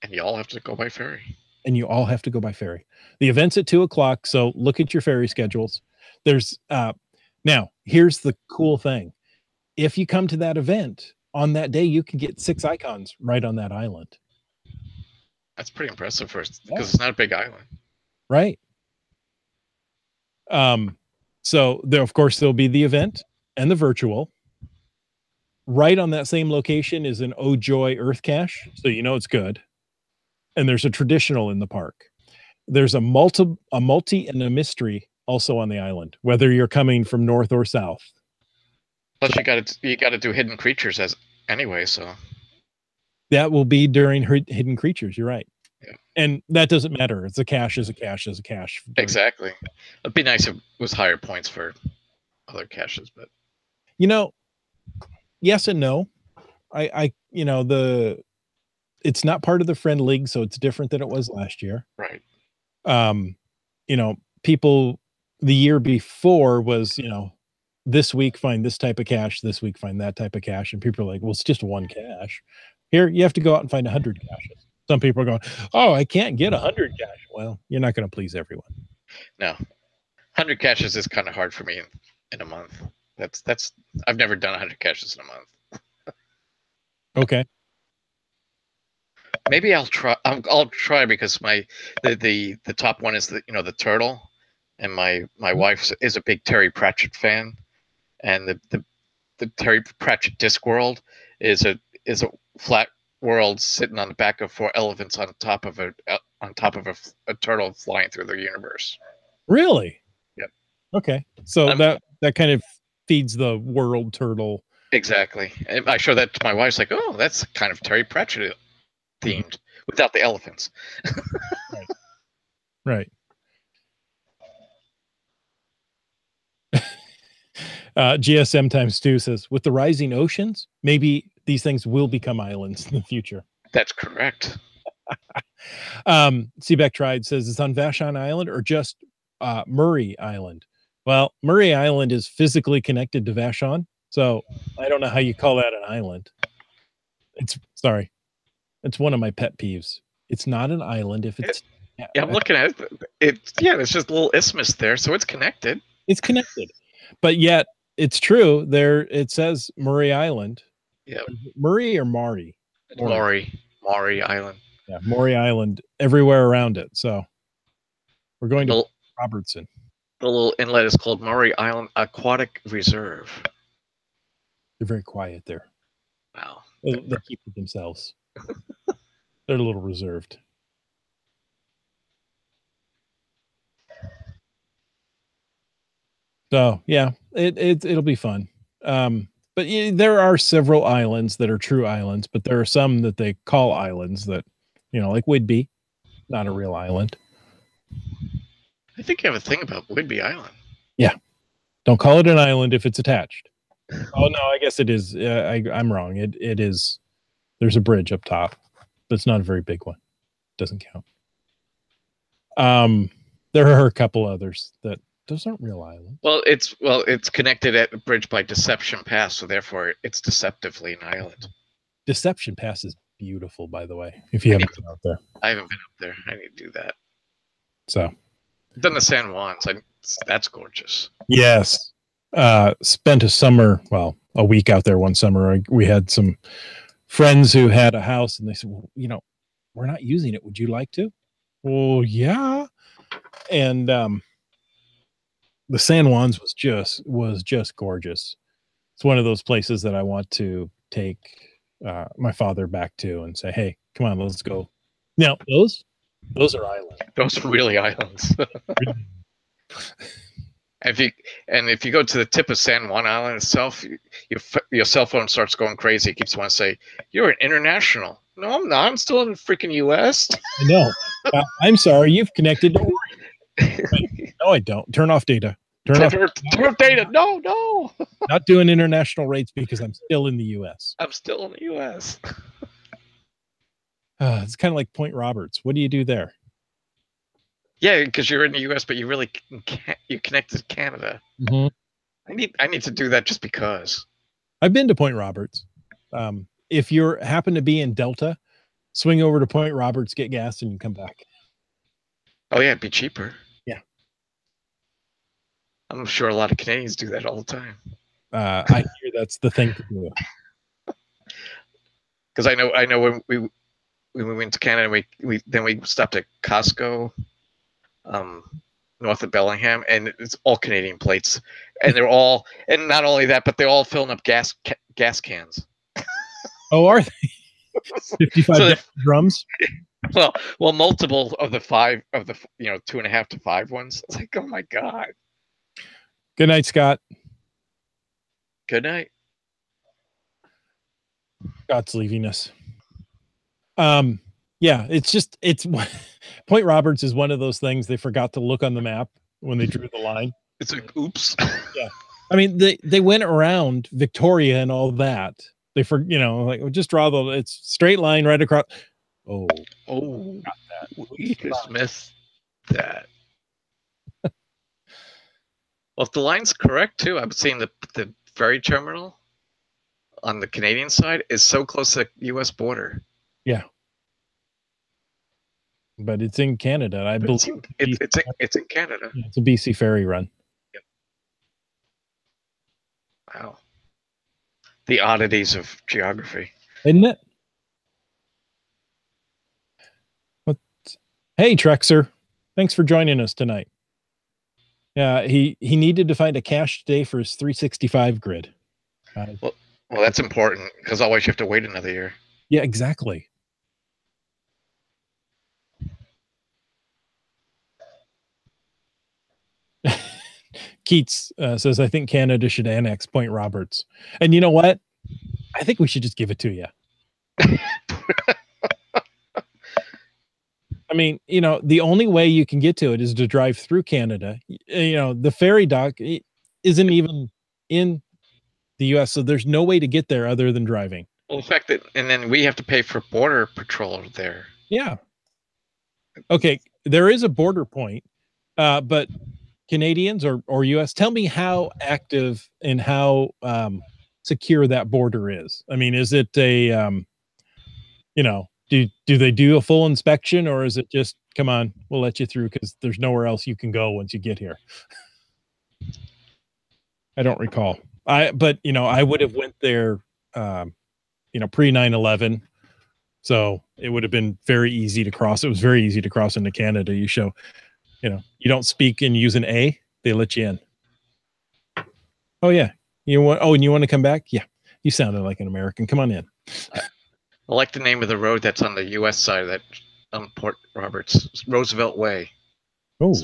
And you all have to go by ferry. The event's at 2:00. So look at your ferry schedules. There's now here's the cool thing. If you come to that event on that day, you can get 6 icons right on that island. That's pretty impressive because it's not a big island. Right. So there, of course, there'll be the event and the virtual. Right on that same location is an Oh Joy Earth cache, so you know it's good. And there's a traditional in the park. There's a multi, and a mystery also on the island, whether you're coming from north or south. Plus, you got to do hidden creatures anyway, so that will be during hidden creatures. You're right. Yeah. And that doesn't matter. It's a cache is a cache is a cache. Exactly. It'd be nice if it was higher points for other caches, but you know, yes and no. I you know, it's not part of the friend league, so it's different than it was last year. Right. You know, people the year before was, you know, this week find this type of cache, this week find that type of cache, and people are like, well, it's just one cache. Here, you have to go out and find 100 caches. Some people are going, oh, I can't get 100 cache. Well, you're not going to please everyone. No, 100 caches is kind of hard for me in a month. That's I've never done 100 caches in a month. Okay. Maybe I'll try. I'll try because the top one is the turtle, and my wife is a big Terry Pratchett fan, and the Terry Pratchett Discworld is a flat world sitting on the back of 4 elephants on top of a turtle flying through the universe. Really? Yep. Okay. So that kind of feeds the world turtle. Exactly. And I show that to my wife. It's like, oh, that's kind of Terry Pratchett themed without the elephants. Right. GSM times 2 says, with the rising oceans, maybe these things will become islands in the future. That's correct. Seaback Tried says, it's on Vashon Island or just Murray Island? Well, Murray Island is physically connected to Vashon, so I don't know how you call that an island. It's one of my pet peeves. It's not an island if it's... Yeah, I'm looking at it. It's just a little isthmus there, so it's connected. It's connected. But yet, it's true. There, it says Murray Island. Yeah. Murray or Maury? Maury Island. Yeah, Maury Island everywhere around it. So we're going to Robertson. The little inlet is called Maury Island Aquatic Reserve. They're very quiet there. Wow. They keep to themselves. They're a little reserved. So yeah, it'll be fun. But there are several islands that are true islands, but there are some that they call islands that, like Whidbey, not a real island. I think you have a thing about Whidbey Island. Yeah. Don't call it an island if it's attached. Oh no, I guess it is. I'm wrong. It is. There's a bridge up top, but it's not a very big one. Doesn't count. There are a couple others that those aren't real islands. Well, it's connected at a bridge by Deception Pass, so therefore it's deceptively an island. Deception Pass is beautiful, by the way. If you haven't been out there, I haven't been up there. I need to do that. So, I've done the San Juans. That's gorgeous. Yes. Spent a week out there one summer. We had some friends who had a house, and they said, well, we're not using it. Would you like to? Well, yeah. And the San Juans was just gorgeous. It's one of those places that I want to take my father back to and say, hey, come on, let's go. Now, those are islands. Those are really islands. If you go to the tip of San Juan Island itself, your cell phone starts going crazy. It keeps wanting to say, "You're an international." No, I'm not. I'm still in the freaking U.S. I know. I'm sorry. You've connected to Wait, no, I don't. Turn off data. Turn off data. No. Not doing international rates because I'm still in the U.S. I'm still in the U.S. It's kind of like Point Roberts. What do you do there? Yeah, because you're in the U.S., but you really can't. You connect to Canada. Mm-hmm. I need to do that just because. I've been to Point Roberts. If you happen to be in Delta, swing over to Point Roberts, get gas, and you come back. Oh yeah, it'd be cheaper. Yeah, I'm sure a lot of Canadians do that all the time. I hear that's the thing to do. because I know when we went to Canada, we stopped at Costco, north of Bellingham, and it's all Canadian plates, and they're all, and not only that, but they're all filling up gas cans. Oh, are they? 55 So drums? Well, multiple of the 5 of the 2.5 to 5 ones. It's like, oh my god. Good night, Scott. Good night. Scott's leaving us. Yeah, it's Point Roberts is one of those things they forgot to look on the map when they drew the line. It's like, oops. Yeah. I mean, they went around Victoria and all that. They like, we'll just draw it's straight line right across. Oh, got that. We just missed that. Well, if the line's correct too, I'm seeing the ferry terminal on the Canadian side is so close to the U.S. border. Yeah, but it's in Canada. I believe it's in Canada. Yeah, it's a BC ferry run. Yep. Wow, the oddities of geography, isn't it? Hey, Trexer, thanks for joining us tonight. Yeah, he needed to find a cache today for his 365 grid. Well, that's important because otherwise you have to wait another year. Yeah, exactly. Keats says, I think Canada should annex Point Roberts. And you know what? I think we should just give it to you. I mean, the only way you can get to it is to drive through Canada. The ferry dock isn't even in the U.S., so there's no way to get there other than driving. Well, the fact that, and then we have to pay for border patrol there. Yeah. Okay, there is a border point, but Canadians or U.S., tell me how active and how secure that border is. I mean, is it a, do they do a full inspection, or is it just, come on, we'll let you through because there's nowhere else you can go once you get here? I don't recall. But I would have went there, pre 9/11. So it would have been very easy to cross. It was very easy to cross into Canada. You show, you don't speak and use an A, they let you in. Oh yeah. And you want to come back? Yeah. You sounded like an American. Come on in. I like the name of the road that's on the U.S. side of that Port Roberts. Roosevelt Way. Oh,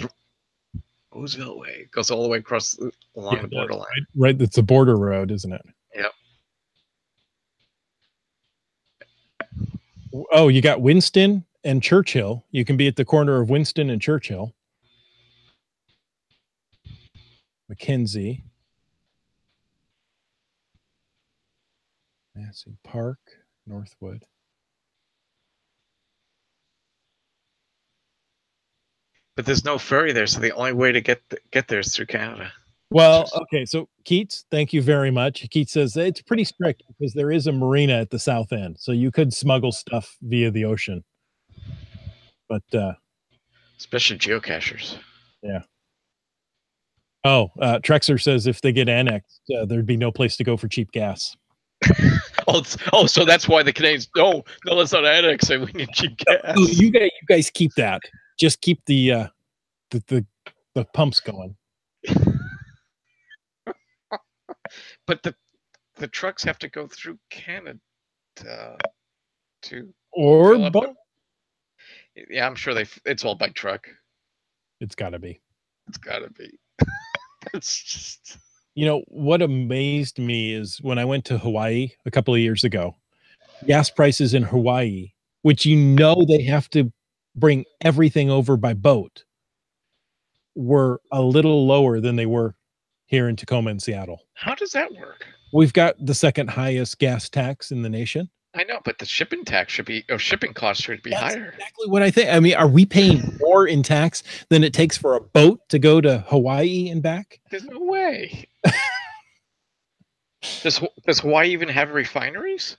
Roosevelt Way. It goes all the way across along the borderline. Right. It's a border road, isn't it? Yep. Oh, you got Winston and Churchill. You can be at the corner of Winston and Churchill. Mackenzie. Massey Park, Northwood. But there's no ferry there, so the only way to get there is through Canada. Well, okay, so Keats, thank you very much. Keats says it's pretty strict because there is a marina at the south end, so you could smuggle stuff via the ocean. But especially geocachers. Yeah. Oh, Trexer says if they get annexed, there'd be no place to go for cheap gas. So that's why the Canadians. No, let's not annex it. We need cheap gas. Oh, you guys keep that. Just keep the pumps going. But the trucks have to go through Canada to or boat. Yeah, I'm sure it's all by truck. It's got to be. It's got to be. It's just. What amazed me is when I went to Hawaii a couple of years ago, gas prices in Hawaii, which they have to bring everything over by boat, were a little lower than they were here in Tacoma and Seattle. How does that work? We've got the second highest gas tax in the nation. I know, but the shipping costs should be higher. Exactly what I think. I mean, are we paying more in tax than it takes for a boat to go to Hawaii and back? There's no way. Does Hawaii even have refineries?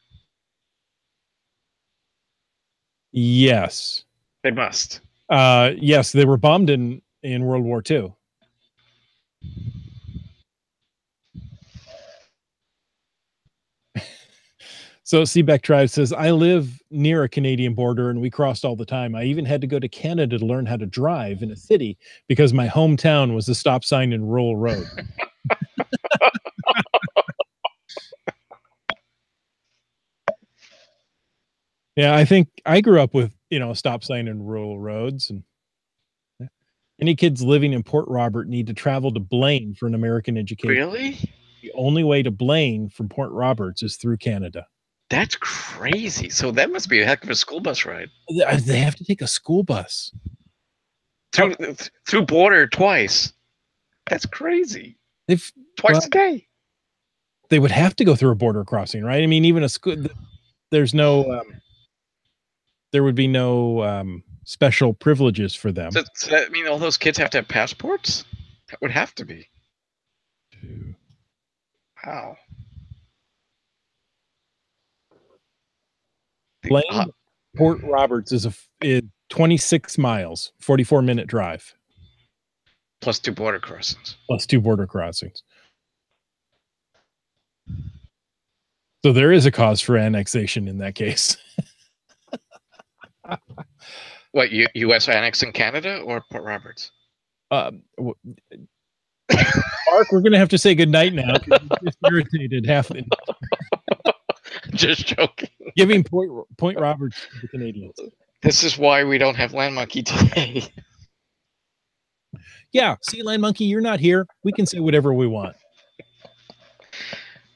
Yes. They must. Yes, they were bombed in World War II. So Seabeck Tribe says, I live near a Canadian border and we crossed all the time. I even had to go to Canada to learn how to drive in a city because my hometown was a stop sign in rural road. Yeah, I think I grew up with, a stop sign in rural roads. And any kids living in Port Robert need to travel to Blaine for an American education. Really? The only way to Blaine from Port Roberts is through Canada. That's crazy. So that must be a heck of a school bus ride. They have to take a school bus. Through border twice. That's crazy. Twice a day. They would have to go through a border crossing, right? I mean, even a school, there's no, there would be no special privileges for them. So that mean all those kids have to have passports? That would have to be. Wow. Blaine, Port Roberts is 26 miles, 44-minute drive. Plus 2 border crossings. So there is a cause for annexation in that case. What, U.S. annexing Canada or Port Roberts? Mark, we're going to have to say goodnight now because you just irritated half the... Just joking. Giving Point Roberts to the Canadians. This is why we don't have Land Monkey today. Yeah, see, Land Monkey, you're not here. We can say whatever we want.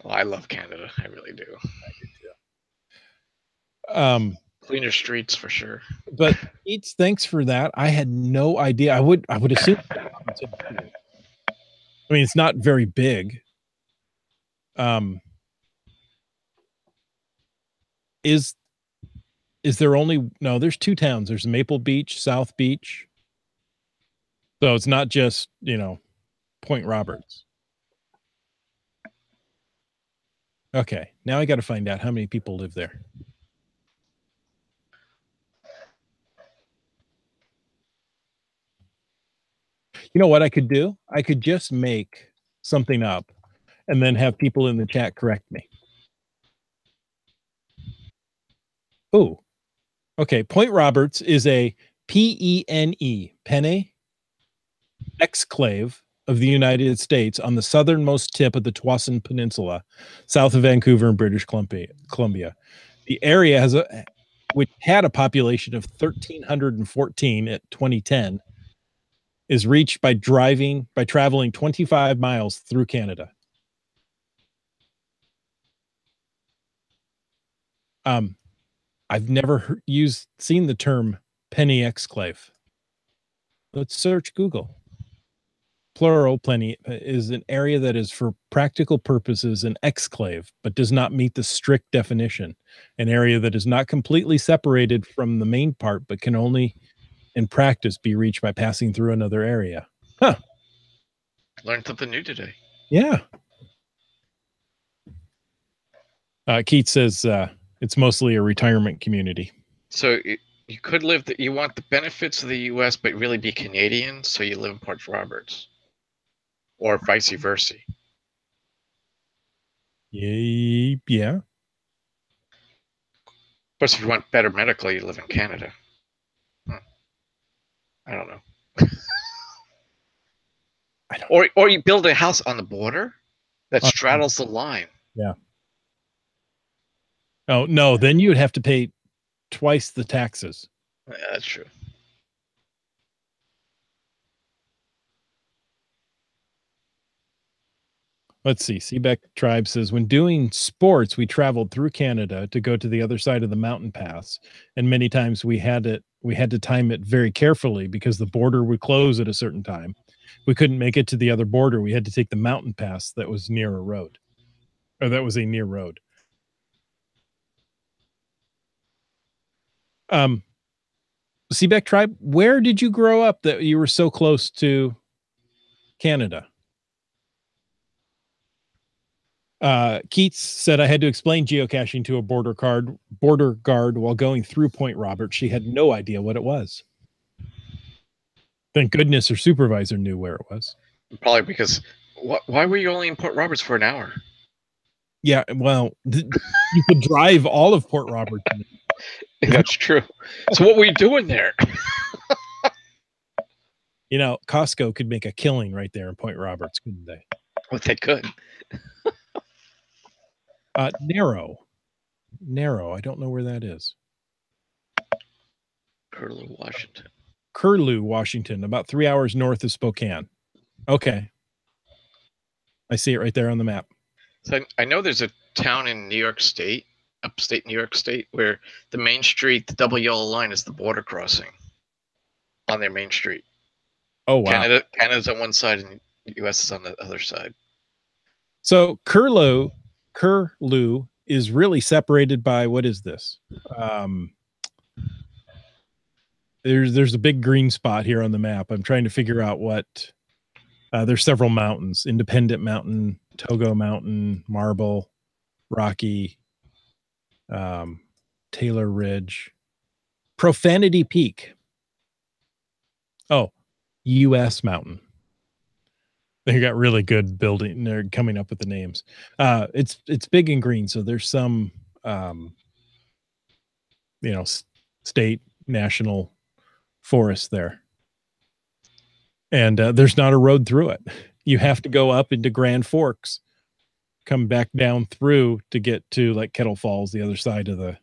Well, I love Canada. I really do. Cleaner streets for sure. But Eats, thanks for that. I had no idea. I would assume. I mean, it's not very big. Is there only there's 2 towns. There's Maple Beach, South Beach. So it's not just, Point Roberts. Okay, now I got to find out how many people live there. You know what I could do? I could just make something up and then have people in the chat correct me. Oh, okay. Point Roberts is a PENE, Penne, exclave of the United States on the southernmost tip of the Tuasin Peninsula, south of Vancouver in British Columbia. The area which had a population of 1,314 at 2010, is reached by traveling 25 miles through Canada. I've never seen the term penny exclave. Let's search Google. Plural, plenty, is an area that is for practical purposes an exclave, but does not meet the strict definition. An area that is not completely separated from the main part, but can only in practice be reached by passing through another area. Huh. Learned something new today. Yeah. Keith says it's mostly a retirement community. So you could live you want the benefits of the U.S. but really be Canadian, so you live in Port Roberts, or vice versa. Yeah. But if you want better medical, you live in Canada. I don't know. Or you build a house on the border that straddles the line. Yeah. Oh, no, then you would have to pay twice the taxes. Yeah, that's true. Let's see. Seabeck Tribe says, when doing sports, we traveled through Canada to go to the other side of the mountain pass. And many times we had to time it very carefully because the border would close at a certain time. We couldn't make it to the other border. We had to take the mountain pass that was near a road. Or that was a near road. Seabeck Tribe, where did you grow up that you were so close to Canada? Keats said, I had to explain geocaching to a border guard while going through Point Roberts. She had no idea what it was. Thank goodness her supervisor knew where it was. Probably because why were you only in Port Roberts for an hour? Yeah, well, you could drive all of Port Robertson. That's true. So what were you doing there? You know, Costco could make a killing right there in Point Roberts, couldn't they? Well, they could. Narrow. I don't know where that is. Curlew, Washington. Curlew, Washington, about 3 hours north of Spokane. Okay. I see it right there on the map. So I know there's a town in New York State, upstate New York State, where the main street, the double yellow line, is the border crossing on their main street. Oh, wow. Canada's on one side and the U.S. is on the other side. So Curlew is really separated by, what is this? There's a big green spot here on the map. I'm trying to figure out what. There's several mountains: Independent Mountain, Togo Mountain, Marble, Rocky, Taylor Ridge, Profanity Peak. Oh, U.S. Mountain. They got really good building. They're coming up with the names. It's big and green, so there's some, state, national forest there, and there's not a road through it. You have to go up into Grand Forks, come back down through to get to like Kettle Falls, the other side of the.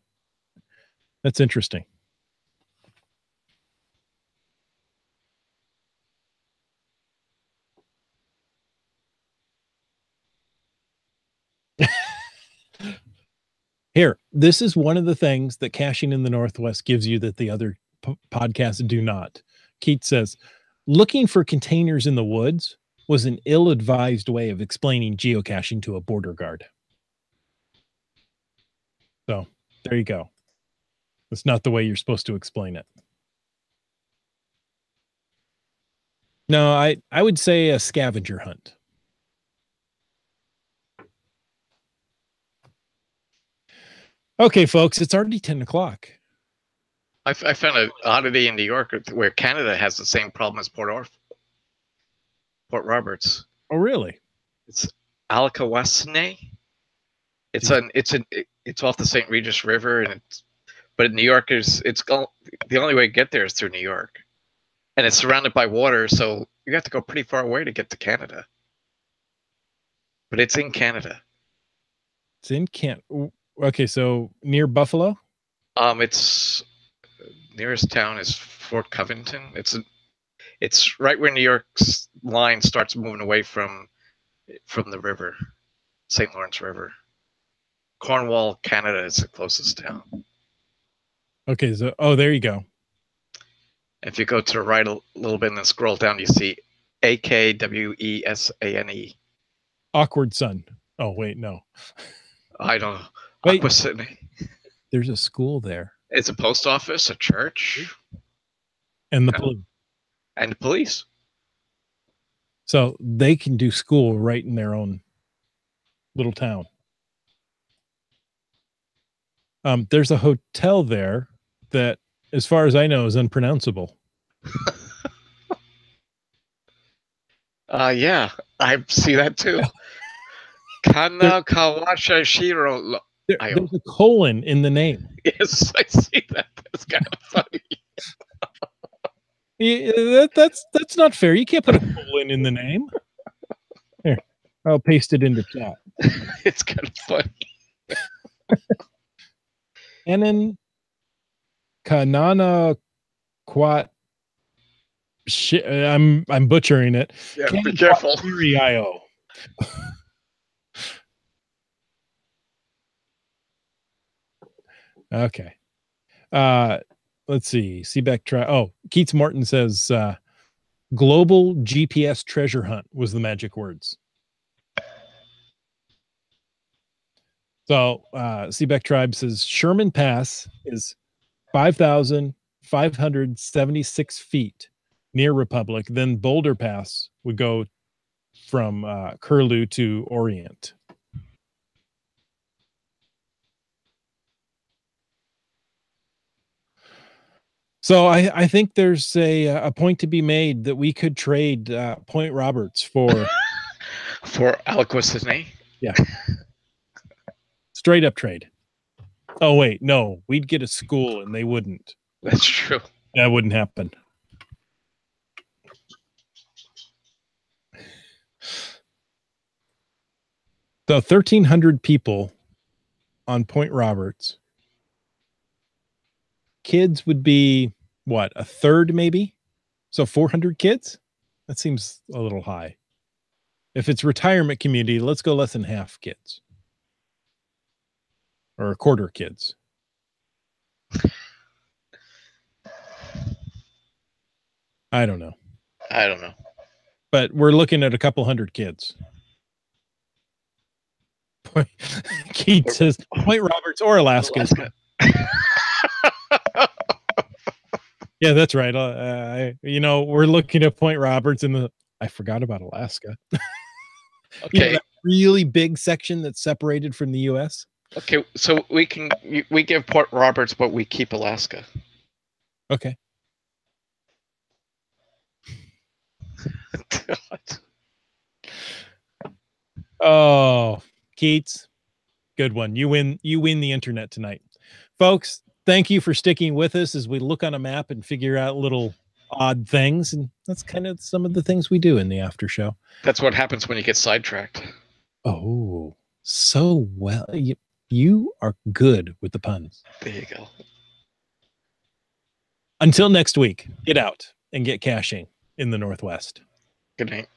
That's interesting. Here, this is one of the things that Caching in the Northwest gives you that the other podcasts do not. Keith says, looking for containers in the woods was an ill-advised way of explaining geocaching to a border guard. So there you go. That's not the way you're supposed to explain it. No, I would say a scavenger hunt. Okay, folks, it's already 10 o'clock. I found an oddity in New York where Canada has the same problem as Port Roberts. Oh, really? It's Alakawasne. It's off the St. Regis River, but in New York the only way to get there is through New York, and it's surrounded by water, so you have to go pretty far away to get to Canada. But it's in Canada. It's in Canada. Okay, so near Buffalo? Its nearest town is Fort Covington. It's right where New York's line starts moving away from the river, St. Lawrence River. Cornwall, Canada is the closest town. Okay, so there you go. If you go to the right a little bit and then scroll down, you see Akwesane. Awkward Sun. Oh, wait, no. I don't know. Wait, there's a school there. It's a post office, a church. And the police. And the police. So they can do school right in their own little town. There's a hotel there that, as far as I know, is unpronounceable. Yeah, I see that too. Kana Kawasha Shiro. There's a colon in the name. Yes, I see that. That's kind of funny. Yeah, that's not fair. You can't put a colon in the name. Here, I'll paste it into chat. It's kind of funny. Enan Kanana Quat. I'm butchering it. Yeah, be careful. Okay. Let's see. Seebeck try. Oh, Keats Morton says global GPS treasure hunt was the magic words. So Seebeck Tribe says Sherman Pass is 5,576 feet near Republic. Then Boulder Pass would go from Curlew to Orient. So I think there's a point to be made that we could trade Point Roberts for for Alakawasane. Yeah. Straight up trade. Oh, wait. No, we'd get a school and they wouldn't. That's true. That wouldn't happen. So 1,300 people on Point Roberts. Kids would be, what, a third maybe? So 400 kids? That seems a little high. If it's retirement community, let's go less than half kids. Or a quarter kids. I don't know. But we're looking at a couple hundred kids. Keith says Point Roberts or Alaska. Yeah, that's right. We're looking at Point Roberts and I forgot about Alaska. Okay. That really big section that's separated from the U.S. Okay, so we give Port Roberts, but we keep Alaska. Okay. Oh, Keats, good one. You win the internet tonight, folks. Thank you for sticking with us as we look on a map and figure out little odd things, and that's kind of some of the things we do in the after show. That's what happens when you get sidetracked. Oh, so well. You are good with the puns. There you go. Until next week, get out and get caching in the Northwest. Good night.